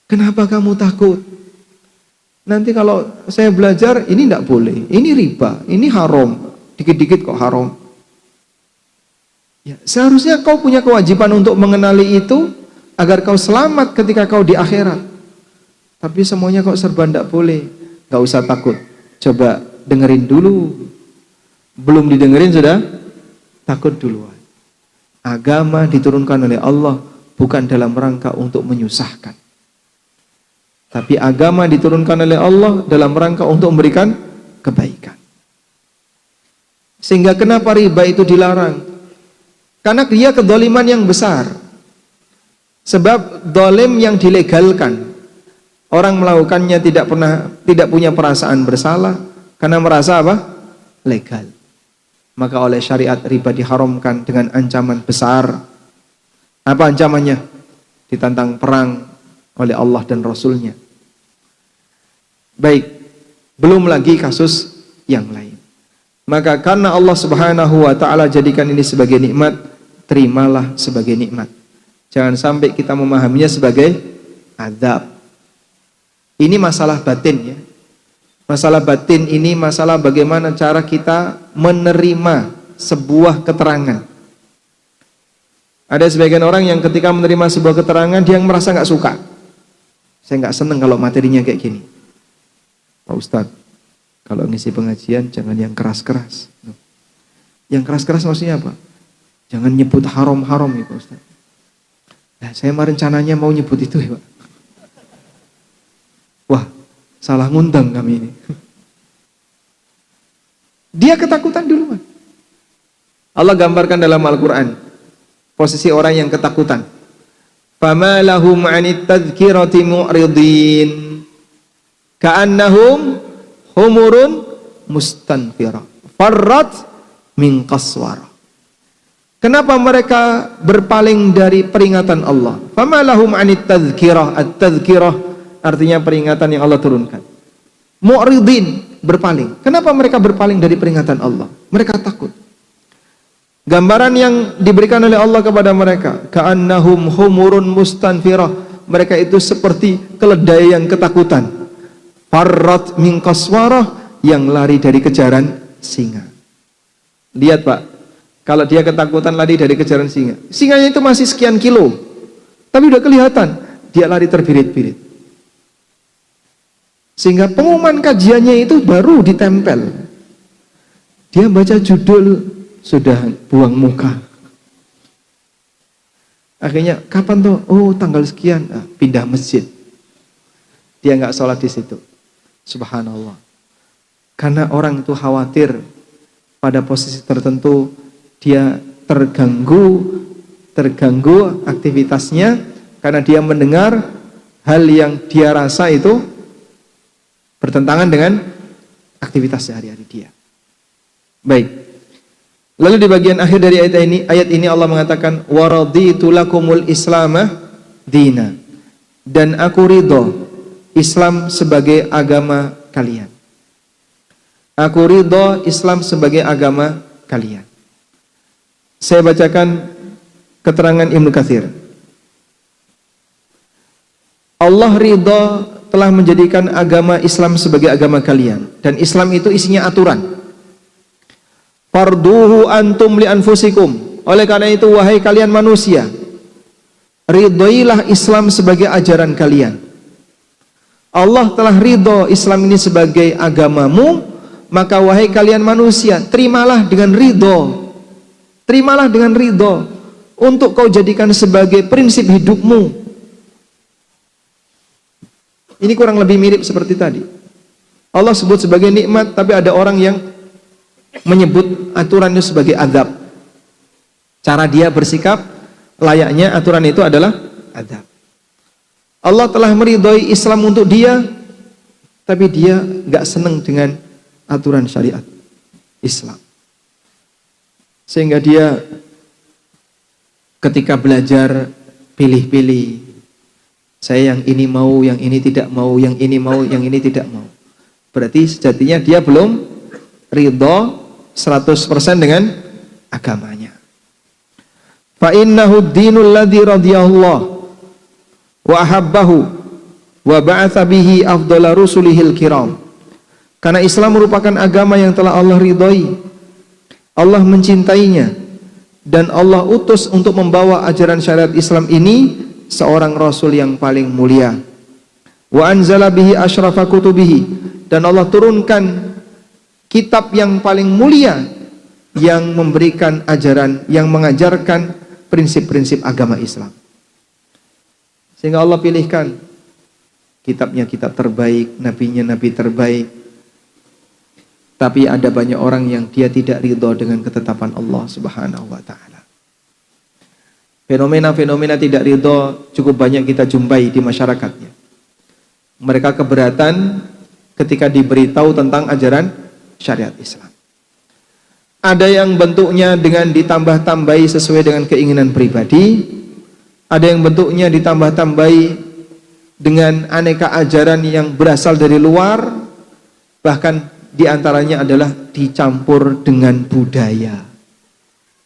Kenapa kamu takut? Nanti kalau saya belajar ini tidak boleh, ini riba, ini haram, dikit-dikit kok haram. Ya, seharusnya kau punya kewajiban untuk mengenali itu agar kau selamat ketika kau di akhirat. Tapi semuanya kok serba tidak boleh. Gak usah takut, coba dengerin dulu. Belum didengerin sudah takut duluan. Agama diturunkan oleh Allah bukan dalam rangka untuk menyusahkan, tapi agama diturunkan oleh Allah dalam rangka untuk memberikan kebaikan. Sehingga kenapa riba itu dilarang? Karena dia kedzaliman yang besar. Sebab zalim yang dilegalkan, orang melakukannya tidak punya perasaan bersalah karena merasa apa? Legal. Maka oleh syariat riba diharamkan dengan ancaman besar. Apa ancamannya? Ditantang perang oleh Allah dan Rasulnya. Baik, belum lagi kasus yang lain. Maka karena Allah Subhanahu wa ta'ala jadikan ini sebagai nikmat, terimalah sebagai nikmat. Jangan sampai kita memahaminya sebagai azab. Ini masalah batin ya. Masalah batin ini masalah bagaimana cara kita menerima sebuah keterangan. Ada sebagian orang yang ketika menerima sebuah keterangan dia merasa nggak suka. Saya nggak seneng kalau materinya kayak gini. Pak Ustadz, kalau ngisi pengajian jangan yang keras-keras. Yang keras-keras maksudnya apa? Jangan nyebut haram-haram ya Pak Ustadz. Nah, saya rencananya mau nyebut itu ya Pak. Wah, salah ngundang kami ini. Dia ketakutan duluan. Allah gambarkan dalam Al-Quran posisi orang yang ketakutan. Fama lahum 'anit tadhkirati mu'ridin ka'annahum humurun mustanfira farrat min qaswara. Kenapa mereka berpaling dari peringatan Allah? Fama lahum 'anit tadhkirah. At-tadhkirah artinya peringatan yang Allah turunkan. Mu'ridin, berpaling. Kenapa mereka berpaling dari peringatan Allah? Mereka takut. Gambaran yang diberikan oleh Allah kepada mereka, ka'annahum humurun mustanfirah. Mereka itu seperti keledai yang ketakutan. Farrat min qaswarah, yang lari dari kejaran singa. Lihat Pak, kalau dia ketakutan lari dari kejaran singa. Singanya itu masih sekian kilo, tapi udah kelihatan dia lari terbirit-birit. Sehingga pengumuman kajiannya itu baru ditempel. Dia baca judul, sudah buang muka. Akhirnya kapan tuh? Oh, tanggal sekian, pindah masjid. Dia nggak sholat di situ. Subhanallah. Karena orang itu khawatir pada posisi tertentu dia terganggu aktivitasnya karena dia mendengar hal yang dia rasa itu bertentangan dengan aktivitas sehari-hari dia. Baik. Lalu di bagian akhir dari ayat ini Allah mengatakan waraditu lakumul islamah dina, dan aku ridho Islam sebagai agama kalian. Aku ridho Islam sebagai agama kalian. Saya bacakan keterangan Ibnu Katsir. Allah ridho telah menjadikan agama Islam sebagai agama kalian, dan Islam itu isinya aturan. Farduhu antum li anfusikum. Oleh karena itu wahai kalian manusia, ridhoilah Islam sebagai ajaran kalian. Allah telah ridho Islam ini sebagai agamamu, maka wahai kalian manusia, terimalah dengan ridho. Terimalah dengan ridho untuk kau jadikan sebagai prinsip hidupmu. Ini kurang lebih mirip seperti tadi. Allah sebut sebagai nikmat, tapi ada orang yang menyebut aturan itu sebagai azab. Cara dia bersikap layaknya aturan itu adalah azab. Allah telah meridhoi Islam untuk dia, tapi dia gak senang dengan aturan syariat Islam. Sehingga dia ketika belajar pilih-pilih. Saya yang ini mau, yang ini tidak mau, yang ini mau, yang ini tidak mau. Berarti sejatinya dia belum ridho 100% dengan agamanya. Fa innahu ad-dinul ladzi radiyallahu wa ahabbahu wa ba'atsa bihi afdhala rusulihil kiram. Karena Islam merupakan agama yang telah Allah ridhoi, Allah mencintainya, dan Allah utus untuk membawa ajaran syariat Islam ini seorang rasul yang paling mulia. Wa anzala bihi asyrafa kutubihi, dan Allah turunkan kitab yang paling mulia yang memberikan ajaran, yang mengajarkan prinsip-prinsip agama Islam. Sehingga Allah pilihkan kitabnya kitab terbaik, nabinya nabi terbaik. Tapi ada banyak orang yang dia tidak ridho dengan ketetapan Allah Subhanahu wa ta'ala. Fenomena-fenomena tidak ridho cukup banyak kita jumpai di masyarakatnya. Mereka keberatan ketika diberitahu tentang ajaran syariat Islam. Ada yang bentuknya dengan ditambah-tambahi sesuai dengan keinginan pribadi, ada yang bentuknya ditambah-tambahi dengan aneka ajaran yang berasal dari luar, bahkan diantaranya adalah dicampur dengan budaya.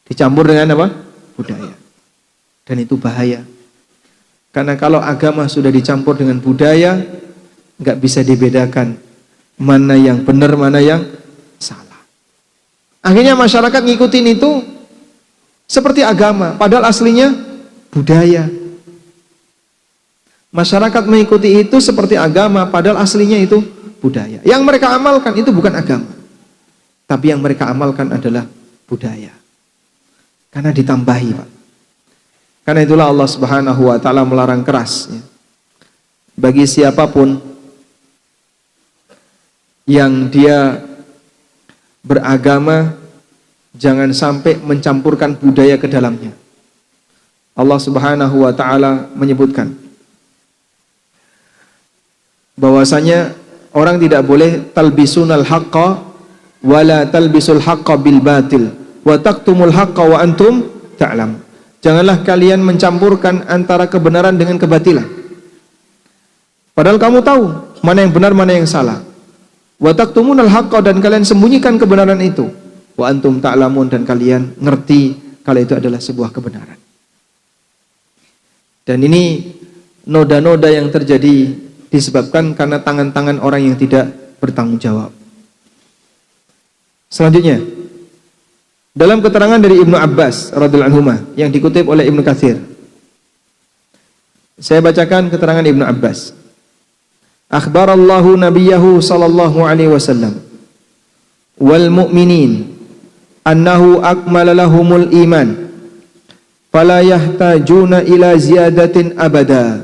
Dicampur dengan apa? Budaya. Dan itu bahaya. Karena kalau agama sudah dicampur dengan budaya, nggak bisa dibedakan mana yang benar, mana yang salah. Akhirnya masyarakat ngikutin itu seperti agama, padahal aslinya budaya. Masyarakat mengikuti itu seperti agama, padahal aslinya itu budaya. Yang mereka amalkan itu bukan agama, tapi yang mereka amalkan adalah budaya. Karena ditambahi, Pak. Karena itulah Allah Subhanahu wa ta'ala melarang keras ya, bagi siapapun yang dia beragama, jangan sampai mencampurkan budaya ke dalamnya. Allah Subhanahu wa ta'ala menyebutkan bahwasanya orang tidak boleh talbisunal haqqa wala talbisul haqqa bil batil wa taqtumul haqqa wa antum ta'lamun. Janganlah kalian mencampurkan antara kebenaran dengan kebatilan, padahal kamu tahu mana yang benar, mana yang salah. Wa taqtumunal haqqa, dan kalian sembunyikan kebenaran itu. wa antum ta'lamun, dan kalian ngerti kalau itu adalah sebuah kebenaran. Dan ini noda-noda yang terjadi disebabkan karena tangan-tangan orang yang tidak bertanggung jawab. Selanjutnya, dalam keterangan dari Ibnu Abbas radhiyallahu anhu yang dikutip oleh Ibnu Katsir, saya bacakan keterangan Ibnu Abbas. Akhbarallahu nabiyahu sallallahu alaihi wasallam wal mu'minin annahu akmala lahumul iman fala yahtajuna ila ziyadatin abada.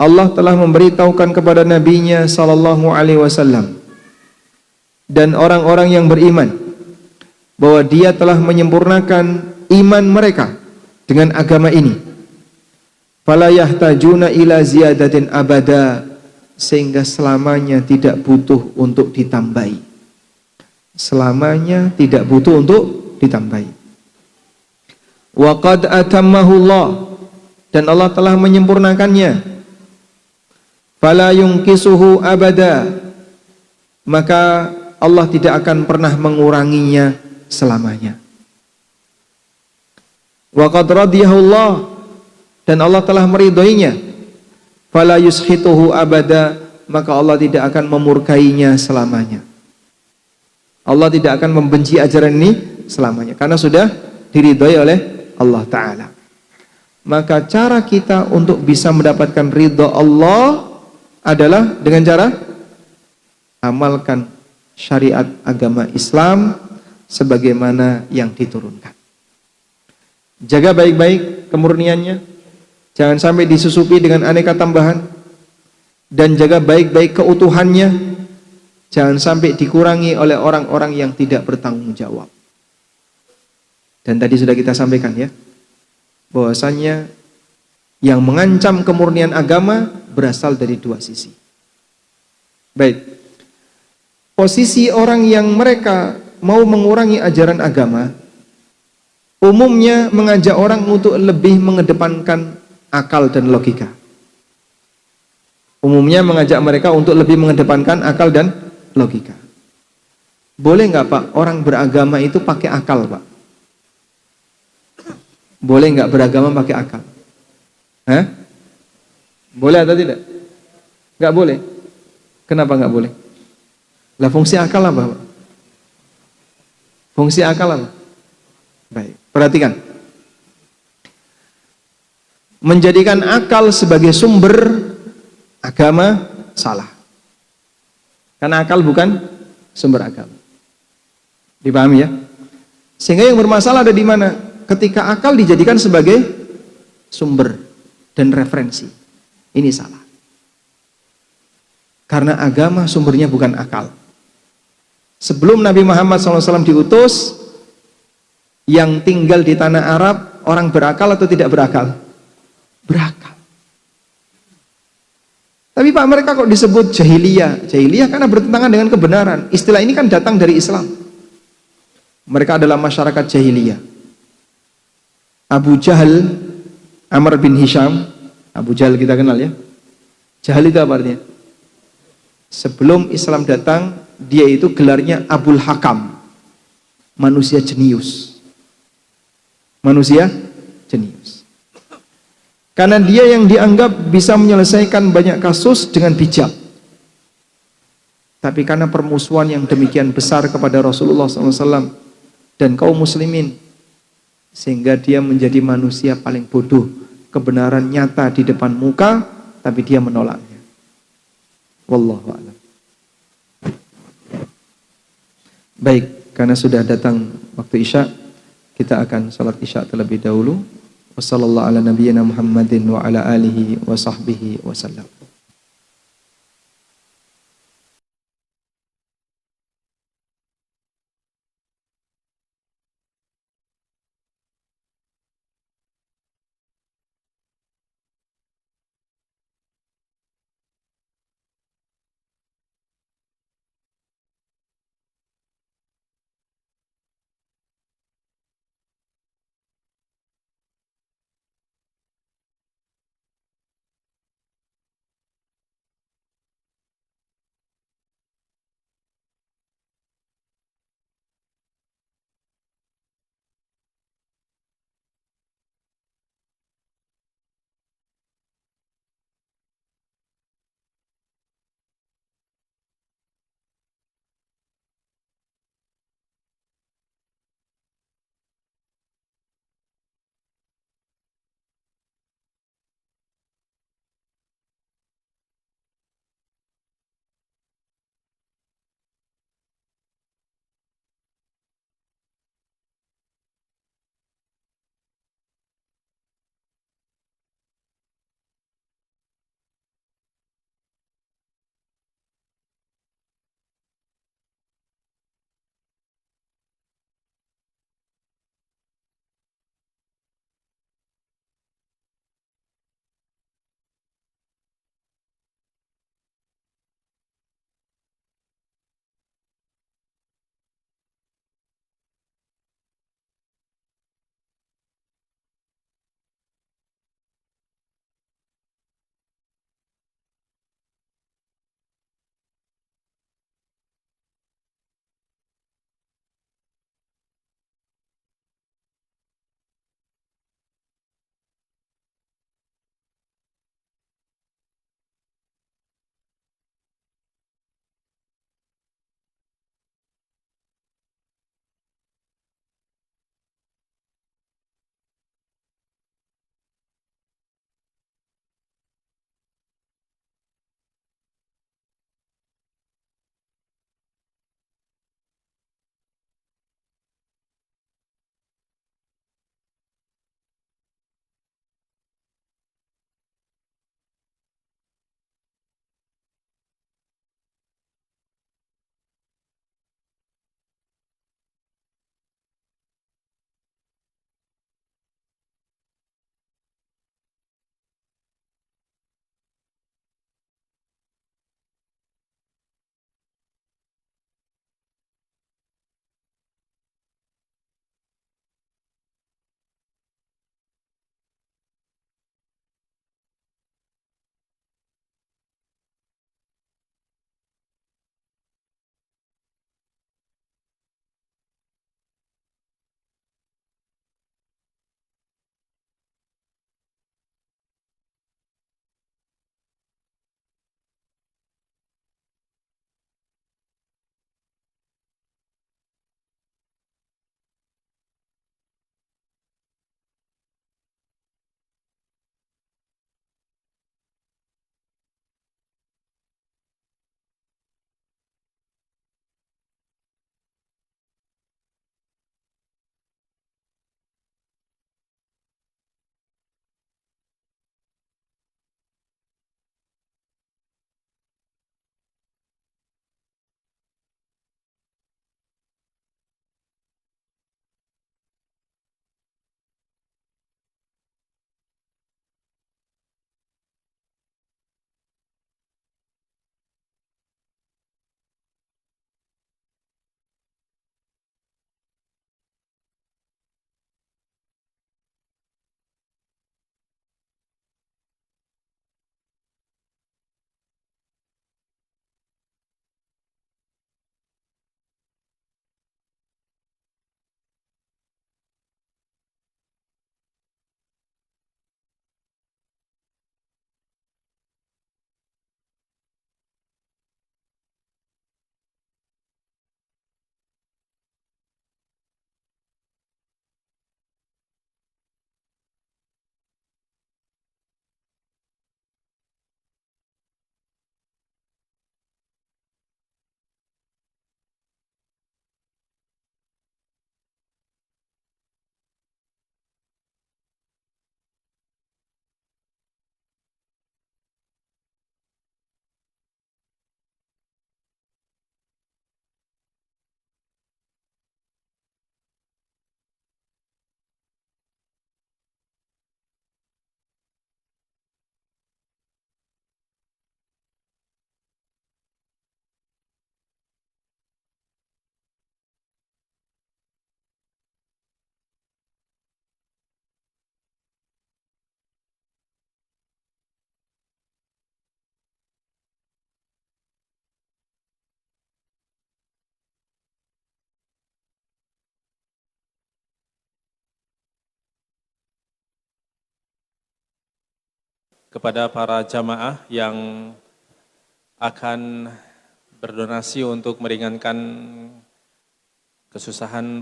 Allah telah memberitahukan kepada nabinya sallallahu alaihi wasallam dan orang-orang yang beriman bahwa dia telah menyempurnakan iman mereka dengan agama ini. Fala yahtajuna ila ziyadatin abada, sehingga selamanya tidak butuh untuk ditambahi. Selamanya tidak butuh untuk ditambahi. Wa qad atammahu Allah, dan Allah telah menyempurnakannya. Fala yungkisuhu abada, maka Allah tidak akan pernah menguranginya selamanya. Wa qad radiyahu Allah, dan Allah telah meridhoinya. Fala yushituhu abada, maka Allah tidak akan memurkainya selamanya. Allah tidak akan membenci ajaran ini selamanya karena sudah diridhoi oleh Allah Ta'ala. Maka cara kita untuk bisa mendapatkan ridho Allah adalah dengan cara amalkan syariat agama Islam sebagaimana yang diturunkan. Jaga baik-baik kemurniannya, jangan sampai disusupi dengan aneka tambahan, dan jaga baik-baik keutuhannya, jangan sampai dikurangi oleh orang-orang yang tidak bertanggung jawab. Dan tadi sudah kita sampaikan ya, bahwasannya yang mengancam kemurnian agama berasal dari dua sisi. Baik, posisi orang yang mereka mau mengurangi ajaran agama umumnya mengajak orang untuk lebih mengedepankan akal dan logika. Umumnya mengajak mereka untuk lebih mengedepankan akal dan logika. Boleh nggak Pak orang beragama itu pakai akal Pak? Boleh nggak beragama pakai akal? Hah? Boleh atau tidak? Nggak boleh. Kenapa nggak boleh? Lah fungsi akal apa Pak? Fungsi akal apa? Baik, perhatikan. Menjadikan akal sebagai sumber agama salah. Karena akal bukan sumber agama. Dipahami ya? Sehingga yang bermasalah ada di mana? Ketika akal dijadikan sebagai sumber dan referensi. Ini salah. Karena agama sumbernya bukan akal. Sebelum Nabi Muhammad SAW diutus, yang tinggal di tanah Arab orang berakal atau tidak berakal? Berakal. Tapi Pak, mereka kok disebut jahiliyah? Jahiliyah karena bertentangan dengan kebenaran. Istilah ini kan datang dari Islam. Mereka adalah masyarakat jahiliyah. Abu Jahal, Amr bin Hisham, Abu Jahal kita kenal ya. Jahal itu apa artinya? Sebelum Islam datang, dia itu gelarnya Abul Hakam, manusia jenius. Manusia jenius. Karena dia yang dianggap bisa menyelesaikan banyak kasus dengan bijak. Tapi karena permusuhan yang demikian besar kepada Rasulullah SAW dan kaum muslimin, sehingga dia menjadi manusia paling bodoh. Kebenaran nyata di depan muka, tapi dia menolaknya. Wallahu a'lam. Baik, karena sudah datang waktu Isya, kita akan salat Isya terlebih dahulu. Wassallallahu ala nabiyyina Muhammadin wa ala alihi wa sahbihi wasallam. kepada para jamaah yang akan berdonasi untuk meringankan kesusahan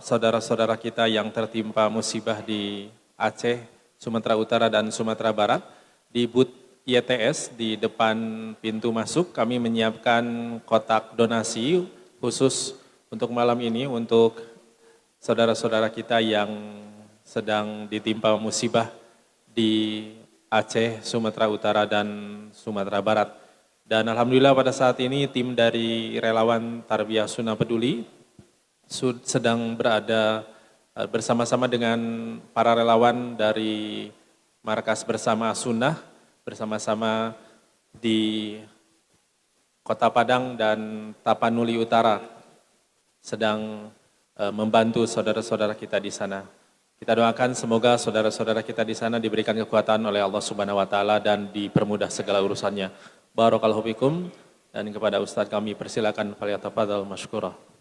saudara-saudara kita yang tertimpa musibah di Aceh, Sumatera Utara dan Sumatera Barat. Di booth YTS di depan pintu masuk kami menyiapkan kotak donasi khusus untuk malam ini untuk saudara-saudara kita yang sedang ditimpa musibah di Aceh, Sumatera Utara dan Sumatera Barat. Dan alhamdulillah pada saat ini tim dari relawan Tarbiyah Sunnah Peduli sedang berada bersama-sama dengan para relawan dari Markas Bersama Sunnah, bersama-sama di Kota Padang dan Tapanuli Utara sedang membantu saudara-saudara kita di sana. Kita doakan semoga saudara-saudara kita di sana diberikan kekuatan oleh Allah Subhanahu wa taala dan dipermudah segala urusannya. Barakallahu fikum, dan kepada Ustadz kami persilakan falyatafadhal masykurah.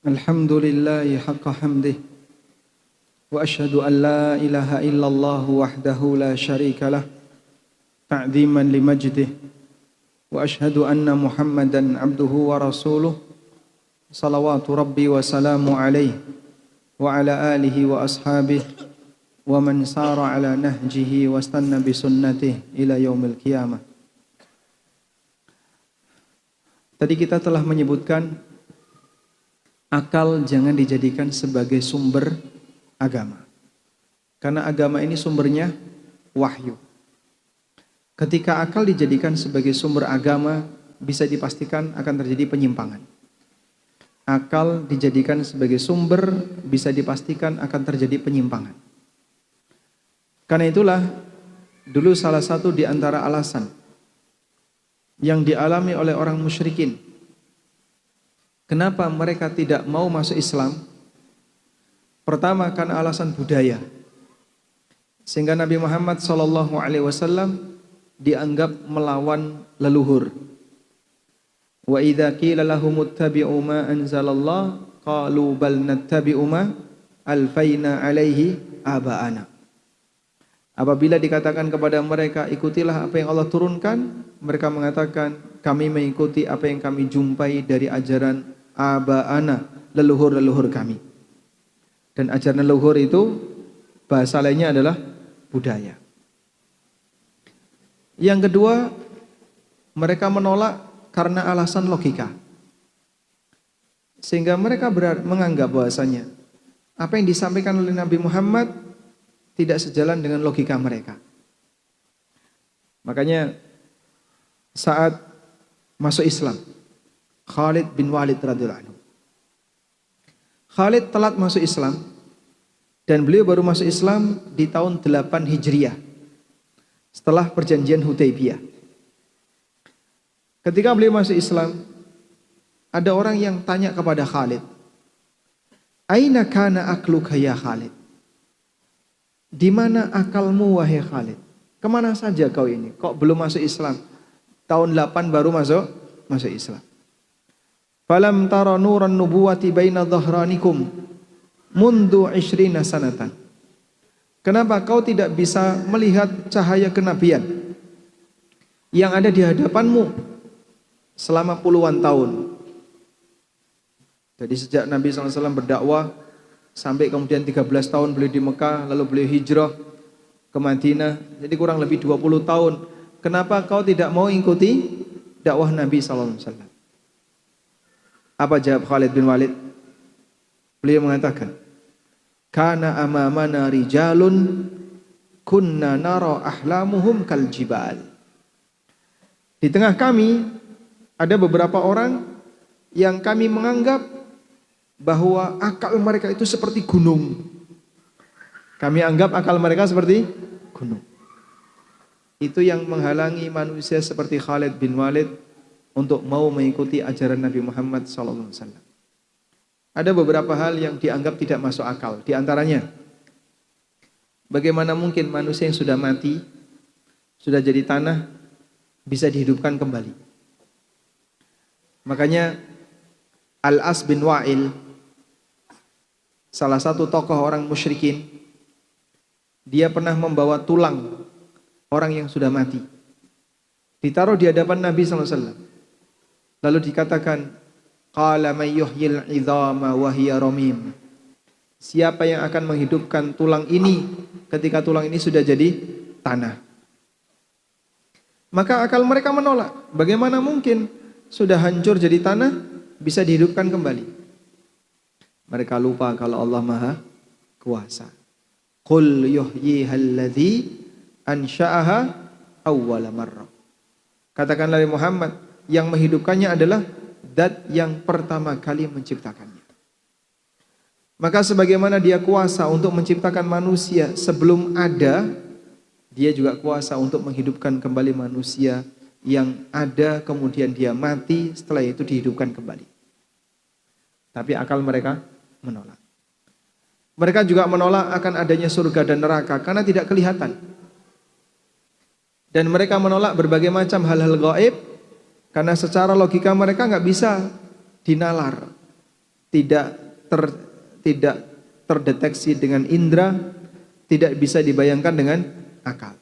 الحمد لله حق حمده وأشهد أن لا إله إلا الله وحده لا شريك له تعظيما لمجده وأشهد أن محمدا عبده ورسوله صلوات ربي وسلام عليه وعلى آله وأصحابه ومن سار على نهجه واستنى بسنته إلى يوم القيامة. Tadi kita telah menyebutkan akal jangan dijadikan sebagai sumber agama. Karena agama ini sumbernya wahyu. Ketika akal dijadikan sebagai sumber agama, bisa dipastikan akan terjadi penyimpangan. Akal dijadikan sebagai sumber, bisa dipastikan akan terjadi penyimpangan. Karena itulah, dulu salah satu di antara alasan yang dialami oleh orang musyrikin kenapa mereka tidak mau masuk Islam? Pertama, karena alasan budaya. Sehingga Nabi Muhammad SAW dianggap melawan leluhur. Wa idza qila lahum ittabi'u ma anzalallah qalu bal nattabi'u ma alfaina alaihi aba'ana. Apabila dikatakan kepada mereka ikutilah apa yang Allah turunkan, mereka mengatakan kami mengikuti apa yang kami jumpai dari ajaran aba'ana, leluhur-leluhur kami. Dan ajaran leluhur itu bahasa lainnya adalah budaya. Yang kedua, mereka menolak karena alasan logika. Sehingga mereka menganggap bahwasanya apa yang disampaikan oleh Nabi Muhammad tidak sejalan dengan logika mereka. Makanya saat masuk Islam, Khalid bin Walid radhiyallahu anhu. Khalid telat masuk Islam dan beliau baru masuk Islam di tahun 8 Hijriah setelah perjanjian Hudaybiyah. Ketika beliau masuk Islam, ada orang yang tanya kepada Khalid, "Aina kana akluka ya Khalid?" Di mana akalmu wahai Khalid? Kemana saja kau ini? Kok belum masuk Islam? Tahun 8 baru masuk Islam. Falam tara nuran nubuwati baina dhahranikum mundu 20 sanatan. Kenapa kau tidak bisa melihat cahaya kenabian yang ada di hadapanmu selama puluhan tahun? Jadi sejak Nabi SAW berdakwah sampai kemudian 13 tahun beliau di Mekah, lalu beliau hijrah ke Madinah, jadi kurang lebih 20 tahun. Kenapa kau tidak mau ikuti dakwah Nabi SAW? Apa jawab Khalid bin Walid? Beliau mengatakan, "Kana amamana rijalun kunna nara ahlamuhum kal jibal." Di tengah kami ada beberapa orang yang kami menganggap bahwa akal mereka itu seperti gunung. Kami anggap akal mereka seperti gunung. Itu yang menghalangi manusia seperti Khalid bin Walid untuk mau mengikuti ajaran Nabi Muhammad SAW. Ada beberapa hal yang dianggap tidak masuk akal. Di antaranya, bagaimana mungkin manusia yang sudah mati, sudah jadi tanah, bisa dihidupkan kembali. Makanya Al-As bin Wa'il, salah satu tokoh orang musyrikin, dia pernah membawa tulang orang yang sudah mati, ditaruh di hadapan Nabi SAW. Lalu dikatakan, qala may yuhyil 'idhama wa hiya ramim. Siapa yang akan menghidupkan tulang ini ketika tulang ini sudah jadi tanah? Maka akal mereka menolak. Bagaimana mungkin sudah hancur jadi tanah bisa dihidupkan kembali? Mereka lupa kalau Allah Maha Kuasa. Qul yuhyihal ladzi ansha'aha awwala marrah. Katakanlah Muhammad, yang menghidupkannya adalah zat yang pertama kali menciptakannya. Maka sebagaimana dia kuasa untuk menciptakan manusia sebelum ada, dia juga kuasa untuk menghidupkan kembali manusia yang ada kemudian dia mati, setelah itu dihidupkan kembali. Tapi akal mereka menolak. Mereka juga menolak akan adanya surga dan neraka karena tidak kelihatan. Dan mereka menolak berbagai macam hal-hal gaib karena secara logika mereka nggak bisa dinalar, tidak terdeteksi dengan indera, tidak bisa dibayangkan dengan akal.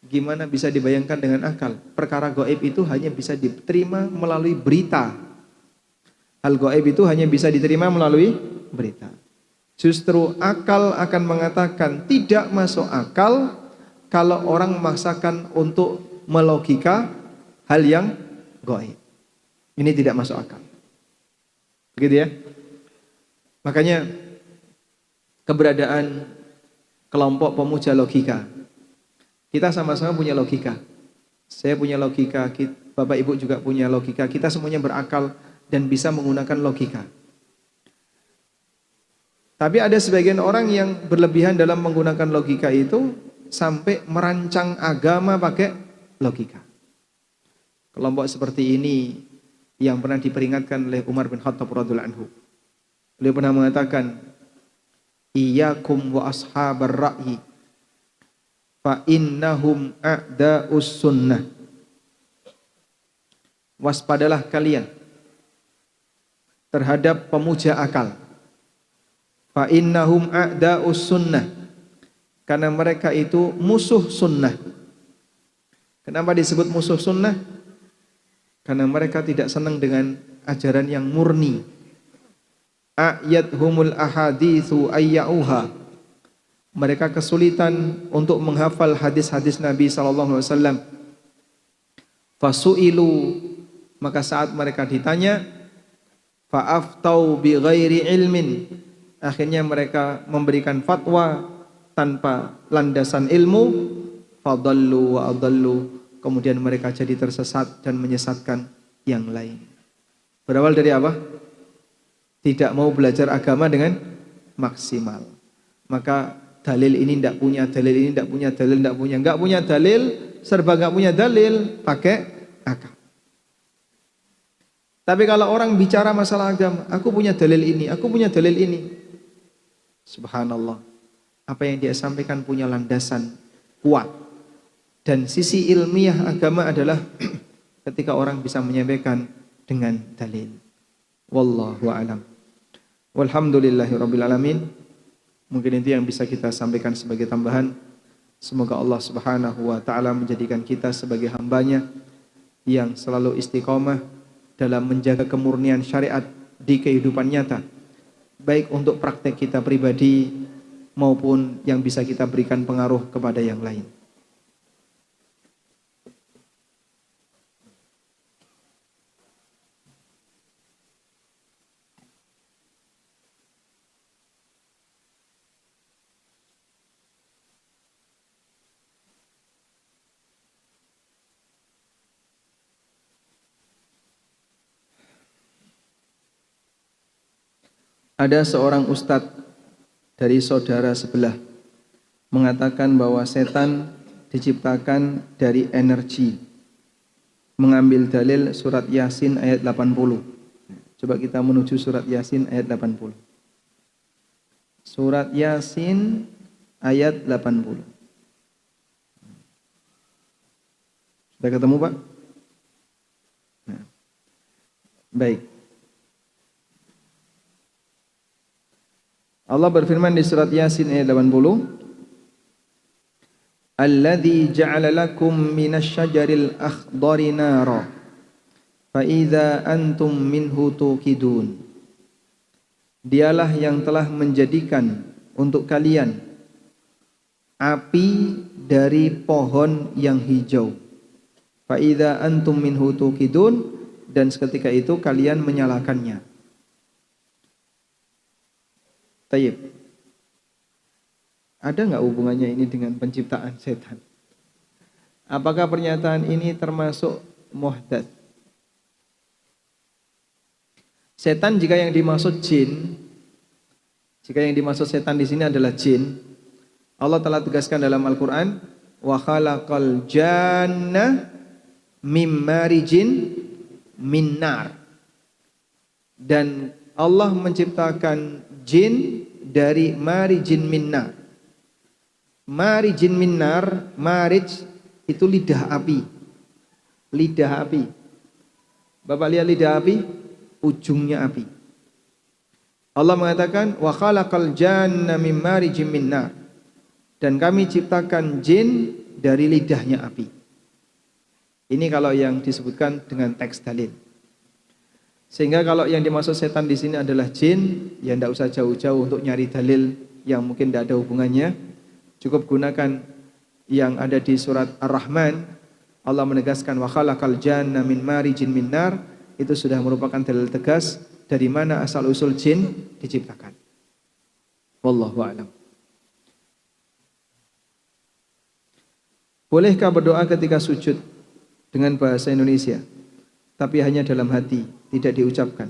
Gimana bisa dibayangkan dengan akal? Perkara gaib itu hanya bisa diterima melalui berita. Hal gaib itu hanya bisa diterima melalui berita. Justru akal akan mengatakan tidak masuk akal kalau orang memaksakan untuk melogika hal yang gaib. Ini tidak masuk akal. Begitu ya? Makanya keberadaan kelompok pemuja logika. Kita sama-sama punya logika. Saya punya logika, Bapak Ibu juga punya logika. Kita semuanya berakal dan bisa menggunakan logika. Tapi ada sebagian orang yang berlebihan dalam menggunakan logika itu sampai merancang agama pakai logika. Kelompok seperti ini yang pernah diperingatkan oleh Umar bin Khattab radhiyallahu anhu. Beliau pernah mengatakan, "Iyyakum wa ashabar ra'yi fa innahum a'da'us sunnah." Waspadalah kalian terhadap pemuja akal. Fa innahum a'da'us sunnah. Karena mereka itu musuh sunnah. Kenapa disebut musuh sunnah? Karena mereka tidak senang dengan ajaran yang murni. Ayathumul ahaditsu ayyauha. Mereka kesulitan untuk menghafal hadis-hadis Nabi sallallahu alaihi wasallam. Fasu'ilu, maka saat mereka ditanya, fa'aftau bi ghairi ilmin. Akhirnya mereka memberikan fatwa tanpa landasan ilmu, fadallu wa adallu, kemudian mereka jadi tersesat dan menyesatkan yang lain. Berawal dari apa? Tidak mau belajar agama dengan maksimal. Maka dalil ini tidak punya, dalil ini tidak punya, dalil tidak punya, enggak punya dalil, serba enggak punya dalil, pakai akal. Tapi kalau orang bicara masalah agama, aku punya dalil ini, aku punya dalil ini. Subhanallah, apa yang dia sampaikan punya landasan kuat. Dan sisi ilmiah agama adalah ketika orang bisa menyampaikan dengan dalil. Wallahu a'lam. Walhamdulillahirabbil alamin. Mungkin itu yang bisa kita sampaikan sebagai tambahan. Semoga Allah Subhanahu wa taala menjadikan kita sebagai hambanya yang selalu istiqomah dalam menjaga kemurnian syariat di kehidupan nyata, baik untuk praktek kita pribadi maupun yang bisa kita berikan pengaruh kepada yang lain. Ada seorang ustadz dari saudara sebelah mengatakan bahwa setan diciptakan dari energi. mengambil dalil surat Yasin ayat 80. Coba kita menuju surat Yasin ayat 80. Surat Yasin ayat 80. Sudah ketemu, Pak? Nah. Baik. Allah berfirman di surat Yasin ayat 80. Alladzi ja'ala lakum minasy-syajaril akhdari nara fa idza antum minhu tuqidun. Dialah yang telah menjadikan untuk kalian api dari pohon yang hijau. Fa idza antum minhu tuqidun, dan seketika itu kalian menyalakannya. Tayyib. Ada nggak hubungannya ini dengan penciptaan setan? Apakah pernyataan ini termasuk muhdats? Setan jika yang dimaksud jin, jika yang dimaksud setan di sini adalah jin, Allah telah tegaskan dalam Al-Quran, wa khalaqal janna mim marijin min nar. Dan Allah menciptakan jin dari marijin min nar. Marijin min nar, marij itu lidah api. Lidah api. Bapak lihat lidah api, ujungnya api. Allah mengatakan wa khalaqal janna mim marijin min nar. Dan kami ciptakan jin dari lidahnya api. Ini kalau yang disebutkan dengan teks dalil. Sehingga kalau yang dimaksud setan di sini adalah jin, ya tidak usah jauh-jauh untuk nyari dalil yang mungkin tidak ada hubungannya. Cukup gunakan yang ada di surat Ar-Rahman. Allah menegaskan wa khalaqal janna min marijin min nar. Itu sudah merupakan dalil tegas dari mana asal usul jin diciptakan. Wallahu a'lam. Bolehkah berdoa ketika sujud dengan bahasa Indonesia, tapi hanya dalam hati, tidak diucapkan?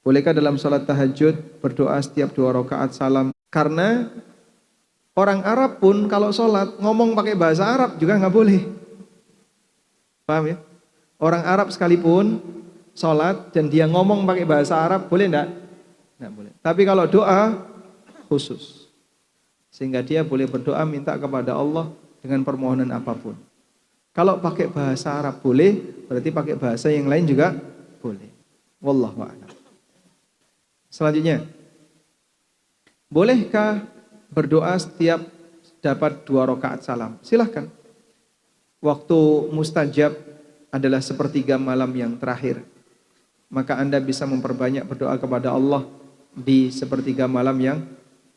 Bolehkah dalam salat tahajud berdoa setiap 2 rakaat salam? Karena orang Arab pun kalau salat ngomong pakai bahasa Arab juga nggak boleh. Paham ya? Orang Arab sekalipun salat dan dia ngomong pakai bahasa Arab, boleh enggak? Enggak boleh. Tapi kalau doa khusus. Sehingga dia boleh berdoa minta kepada Allah dengan permohonan apapun. Kalau pakai bahasa Arab boleh, berarti pakai bahasa yang lain juga boleh. Wallahu a'lam. Selanjutnya, bolehkah berdoa setiap dapat 2 rakaat salam? Silahkan. Waktu mustajab adalah 1/3 malam yang terakhir. Maka Anda bisa memperbanyak berdoa kepada Allah di 1/3 malam yang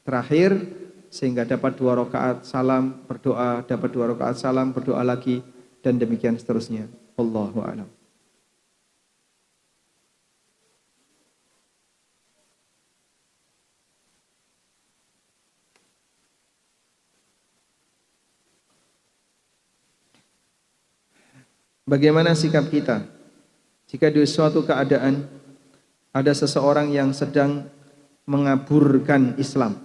terakhir, sehingga dapat 2 rakaat salam, berdoa, dapat 2 rakaat salam, berdoa lagi, dan demikian seterusnya. Wallahu a'lam. Bagaimana sikap kita jika di suatu keadaan ada seseorang yang sedang mengaburkan Islam,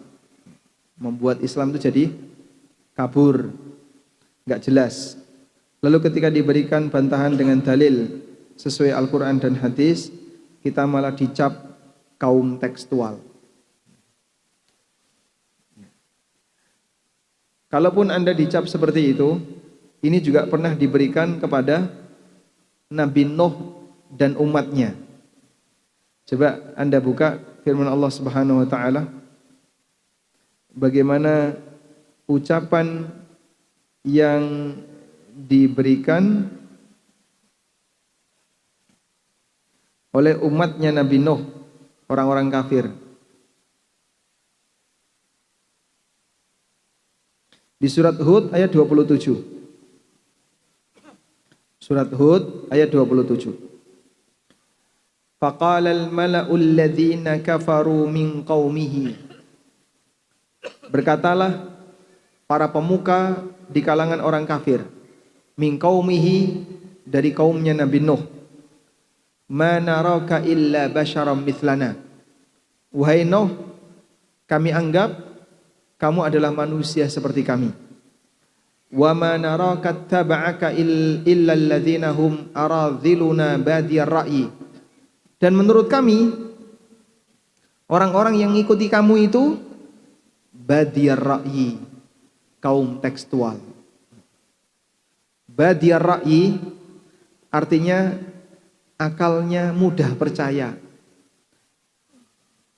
membuat Islam itu jadi kabur, nggak jelas. Lalu ketika diberikan bantahan dengan dalil sesuai Al-Quran dan hadis, kita malah dicap kaum tekstual. Kalaupun Anda dicap seperti itu, ini juga pernah diberikan kepada Nabi Nuh dan umatnya. Coba Anda buka firman Allah Subhanahu wa taala, bagaimana ucapan yang diberikan oleh umatnya Nabi Nuh, orang-orang kafir. Di surat Hud ayat 27. Surat Hud ayat 27. Faqala al-mala'ul ladzina kafaru min qaumihi. Berkatalah para pemuka di kalangan orang kafir, min qaumihi, dari kaumnya Nabi Nuh, ma naraka illa basyaram mithlana. Wahai Nuh, kami anggap kamu adalah manusia seperti kami. wa ma naraka taba'aka illa alladhina hum aradhiluna badiyar ra'yi. Dan menurut kami orang-orang yang ngikuti kamu itu badiyar ra'yi, kaum tekstual. Badiyar ra'yi artinya akalnya mudah percaya.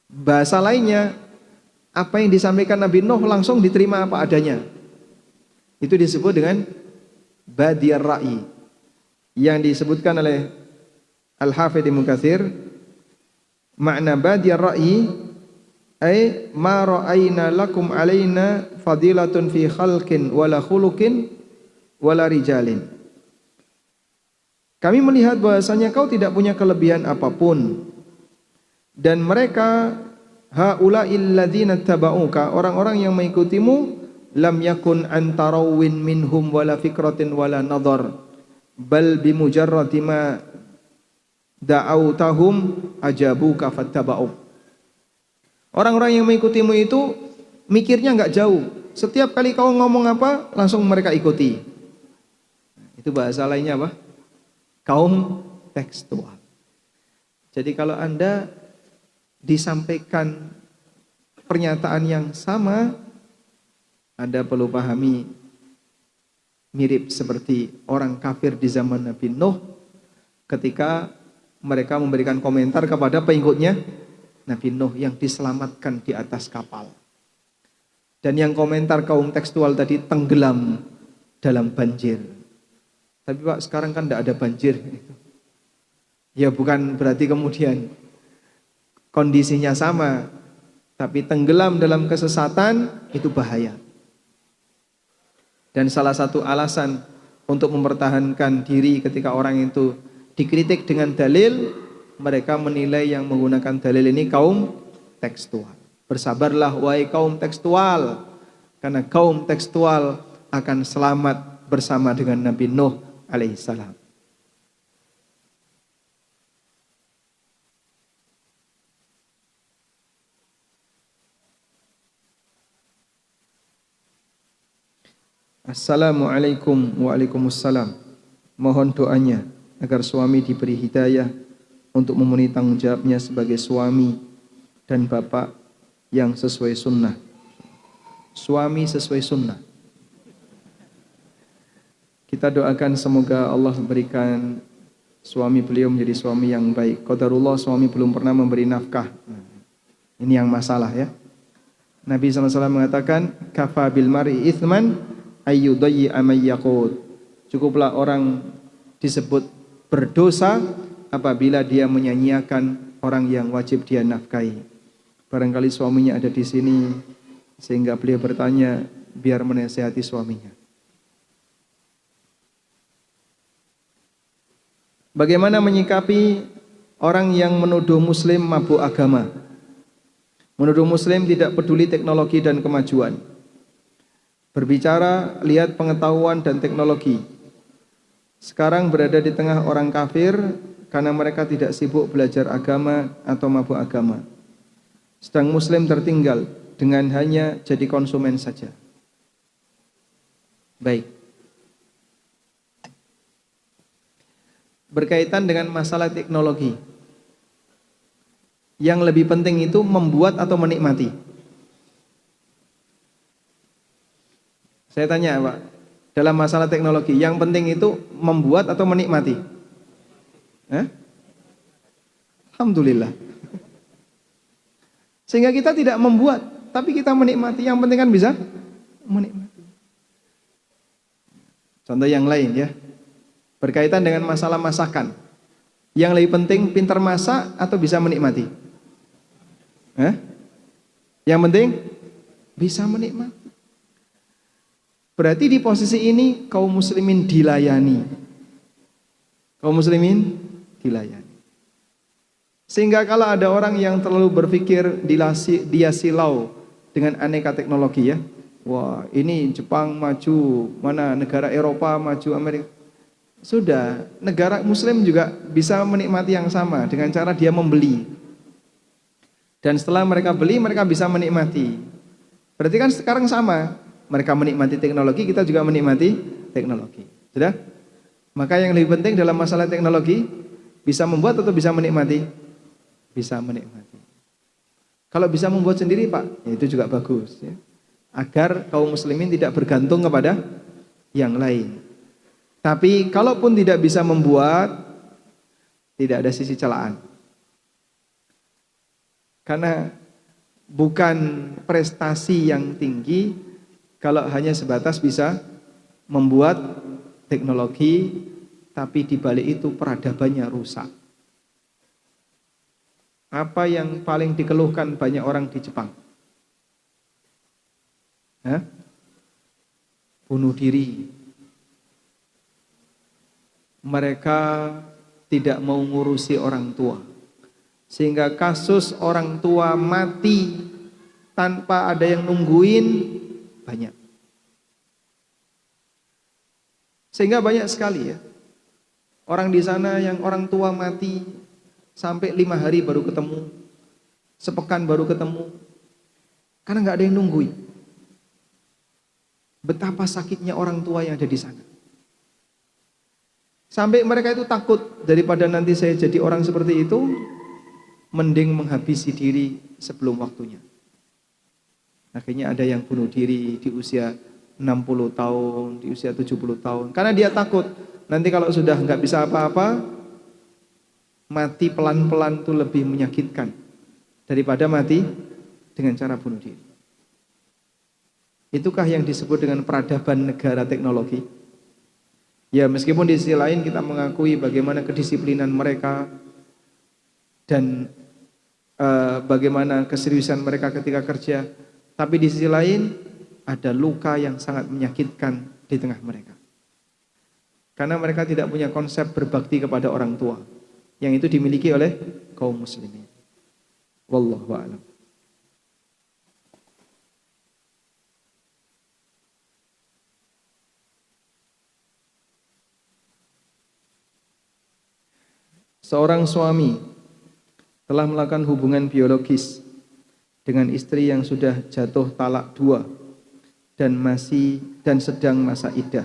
Bahasa lainnya, apa yang disampaikan Nabi Nuh langsung diterima apa adanya. Itu disebut dengan badiyar ra'yi. Yang disebutkan oleh Al-Hafidz Ibnu Katsir, makna badiyar ra'yi ay ma ra'ayna lakum alaina fadilatun fi khalqin wala khuluqin wala rijalin. Kami melihat bahwasanya kau tidak punya kelebihan apapun, dan mereka haula'il ladzina tabauka, orang-orang yang mengikutimu, lam yakun antarawin minhum wala fikratin wala nadhar bal bimujarradi ma da'autahum ajabuka fattaba'u. Orang-orang yang mengikutimu itu mikirnya enggak jauh. Setiap kali kau ngomong apa, langsung mereka ikuti. Itu bahasa lainnya apa? Kaum tekstual. Jadi kalau Anda disampaikan pernyataan yang sama, Anda perlu pahami mirip seperti orang kafir di zaman Nabi Nuh ketika mereka memberikan komentar kepada pengikutnya Nabi Nuh yang diselamatkan di atas kapal. Dan yang komentar kaum tekstual tadi tenggelam dalam banjir. Tapi Pak, sekarang kan tidak ada banjir. Ya bukan berarti kemudian kondisinya sama, tapi tenggelam dalam kesesatan itu bahaya. Dan salah satu alasan untuk mempertahankan diri ketika orang itu dikritik dengan dalil, mereka menilai yang menggunakan dalil ini kaum tekstual. Bersabarlah wahai kaum tekstual, karena kaum tekstual akan selamat bersama dengan Nabi Nuh alaihissalam. Assalamualaikum. Waalaikumsalam. Mohon doanya agar suami diberi hidayah untuk memenuhi tanggung jawabnya sebagai suami dan bapak yang sesuai sunnah. Suami sesuai sunnah. Kita doakan semoga Allah memberikan suami beliau menjadi suami yang baik. Qadarullah, suami belum pernah memberi nafkah. Ini yang masalah ya. Nabi SAW mengatakan, kafa bil mar'i ithman ayyudayyi amayyaqud. Cukuplah orang disebut berdosa apabila dia menyanyiakan orang yang wajib dia nafkahi. Barangkali suaminya ada di sini sehingga beliau bertanya biar menasihati suaminya. Bagaimana menyikapi orang yang menuduh muslim mabuk agama? Menuduh muslim tidak peduli teknologi dan kemajuan. Berbicara, lihat pengetahuan dan teknologi. Sekarang berada di tengah orang kafir karena mereka tidak sibuk belajar agama atau mabuk agama. Sedang muslim tertinggal dengan hanya jadi konsumen saja. Baik. Berkaitan dengan masalah teknologi. Yang lebih penting itu membuat atau menikmati? Saya tanya Pak, dalam masalah teknologi, yang penting itu membuat atau menikmati? Alhamdulillah. Sehingga kita tidak membuat, tapi kita menikmati. Yang penting kan bisa menikmati. Contoh yang lain ya, berkaitan dengan masalah masakan. Yang lebih penting pintar masak atau bisa menikmati? Yang penting bisa menikmati. Berarti di posisi ini kaum muslimin dilayani. Kaum muslimin dilayani. Sehingga kalau ada orang yang terlalu berpikir dia silau dengan aneka teknologi ya. Wah, ini Jepang maju, mana negara Eropa maju, Amerika. Sudah, negara muslim juga bisa menikmati yang sama dengan cara dia membeli. Dan setelah mereka beli, mereka bisa menikmati. Berarti kan sekarang sama. mereka menikmati teknologi, kita juga menikmati teknologi. Sudah? Maka yang lebih penting dalam masalah teknologi, bisa membuat atau bisa menikmati? Bisa menikmati. Kalau bisa membuat sendiri Pak, ya itu juga bagus ya. Agar kaum muslimin tidak bergantung kepada yang lain. Tapi kalaupun tidak bisa membuat, tidak ada sisi celaan. Karena bukan prestasi yang tinggi kalau hanya sebatas bisa membuat teknologi, tapi di balik itu peradabannya rusak. Apa yang paling dikeluhkan banyak orang di Jepang? Bunuh diri. Mereka tidak mau ngurusi orang tua. Sehingga kasus orang tua mati tanpa ada yang nungguin banyak. Sehingga banyak sekali ya orang di sana yang orang tua mati sampai 5 hari baru ketemu, sepekan baru ketemu, karena nggak ada yang nungguin. Betapa sakitnya orang tua yang ada di sana. Sampai mereka itu takut, daripada nanti saya jadi orang seperti itu, mending menghabisi diri sebelum waktunya. Akhirnya ada yang bunuh diri di usia 60 tahun, di usia 70 tahun. Karena dia takut, nanti kalau sudah nggak bisa apa-apa, mati pelan-pelan itu lebih menyakitkan daripada mati dengan cara bunuh diri. Itukah yang disebut dengan peradaban negara teknologi? Ya, meskipun di sisi lain kita mengakui bagaimana kedisiplinan mereka dan bagaimana keseriusan mereka ketika kerja, tapi di sisi lain ada luka yang sangat menyakitkan di tengah mereka. Karena mereka tidak punya konsep berbakti kepada orang tua, yang itu dimiliki oleh kaum muslimin. Wallahu a'lam. Seorang suami telah melakukan hubungan biologis dengan istri yang sudah jatuh talak 2 dan sedang masa iddah.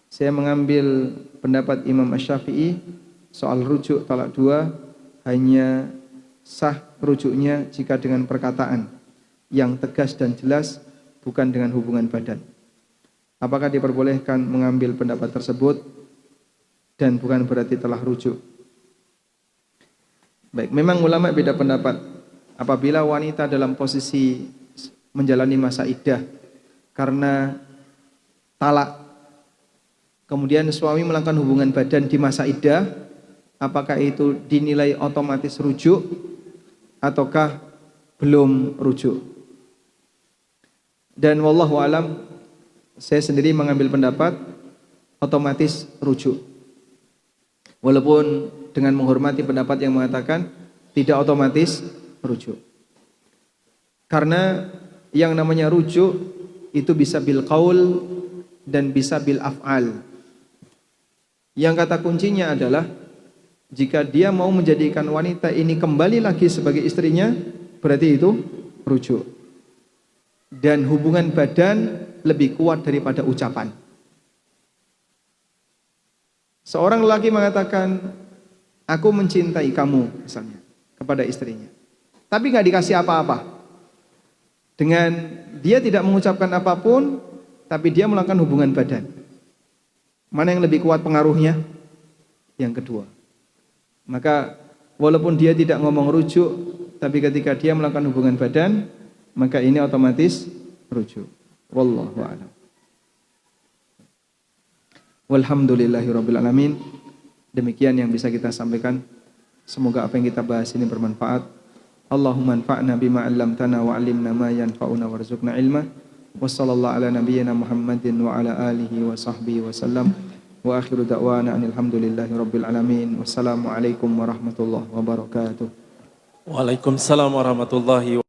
Saya mengambil pendapat Imam Asy-Syafi'i soal rujuk talak 2 hanya sah rujuknya jika dengan perkataan yang tegas dan jelas, bukan dengan hubungan badan. Apakah diperbolehkan mengambil pendapat tersebut dan bukan berarti telah rujuk? Baik, memang ulama beda pendapat. Apabila wanita dalam posisi menjalani masa iddah karena talak, kemudian suami melakukan hubungan badan di masa iddah, apakah itu dinilai otomatis rujuk ataukah belum rujuk? Dan wallahu alam, saya sendiri mengambil pendapat otomatis rujuk. Walaupun dengan menghormati pendapat yang mengatakan tidak otomatis rujuk. Karena yang namanya rujuk itu bisa bil qaul dan bisa bil af'al. Yang kata kuncinya adalah jika dia mau menjadikan wanita ini kembali lagi sebagai istrinya, berarti itu rujuk. Dan hubungan badan lebih kuat daripada ucapan. Seorang lelaki mengatakan, aku mencintai kamu misalnya kepada istrinya, tapi gak dikasih apa-apa. Dengan dia tidak mengucapkan apapun, tapi dia melakukan hubungan badan. Mana yang lebih kuat pengaruhnya? Yang kedua. Maka walaupun dia tidak ngomong rujuk, tapi ketika dia melakukan hubungan badan, maka ini otomatis rujuk. Wallahu a'lam. Walhamdulillahirabbil alamin. Demikian yang bisa kita sampaikan. Semoga apa yang kita bahas ini bermanfaat. Allahumma anfa'na bima 'allamtana wa 'allimna ma yanfa'una warzuqna ilma. Wassallallahu ala nabiyyina Muhammadin wa ala alihi wa sahbihi wasallam. Wa akhiru da'wana alhamdulillahirabbil alamin. Wassalamu alaikum warahmatullahi wabarakatuh. Waalaikumsalam warahmatullahi wabarakatuh.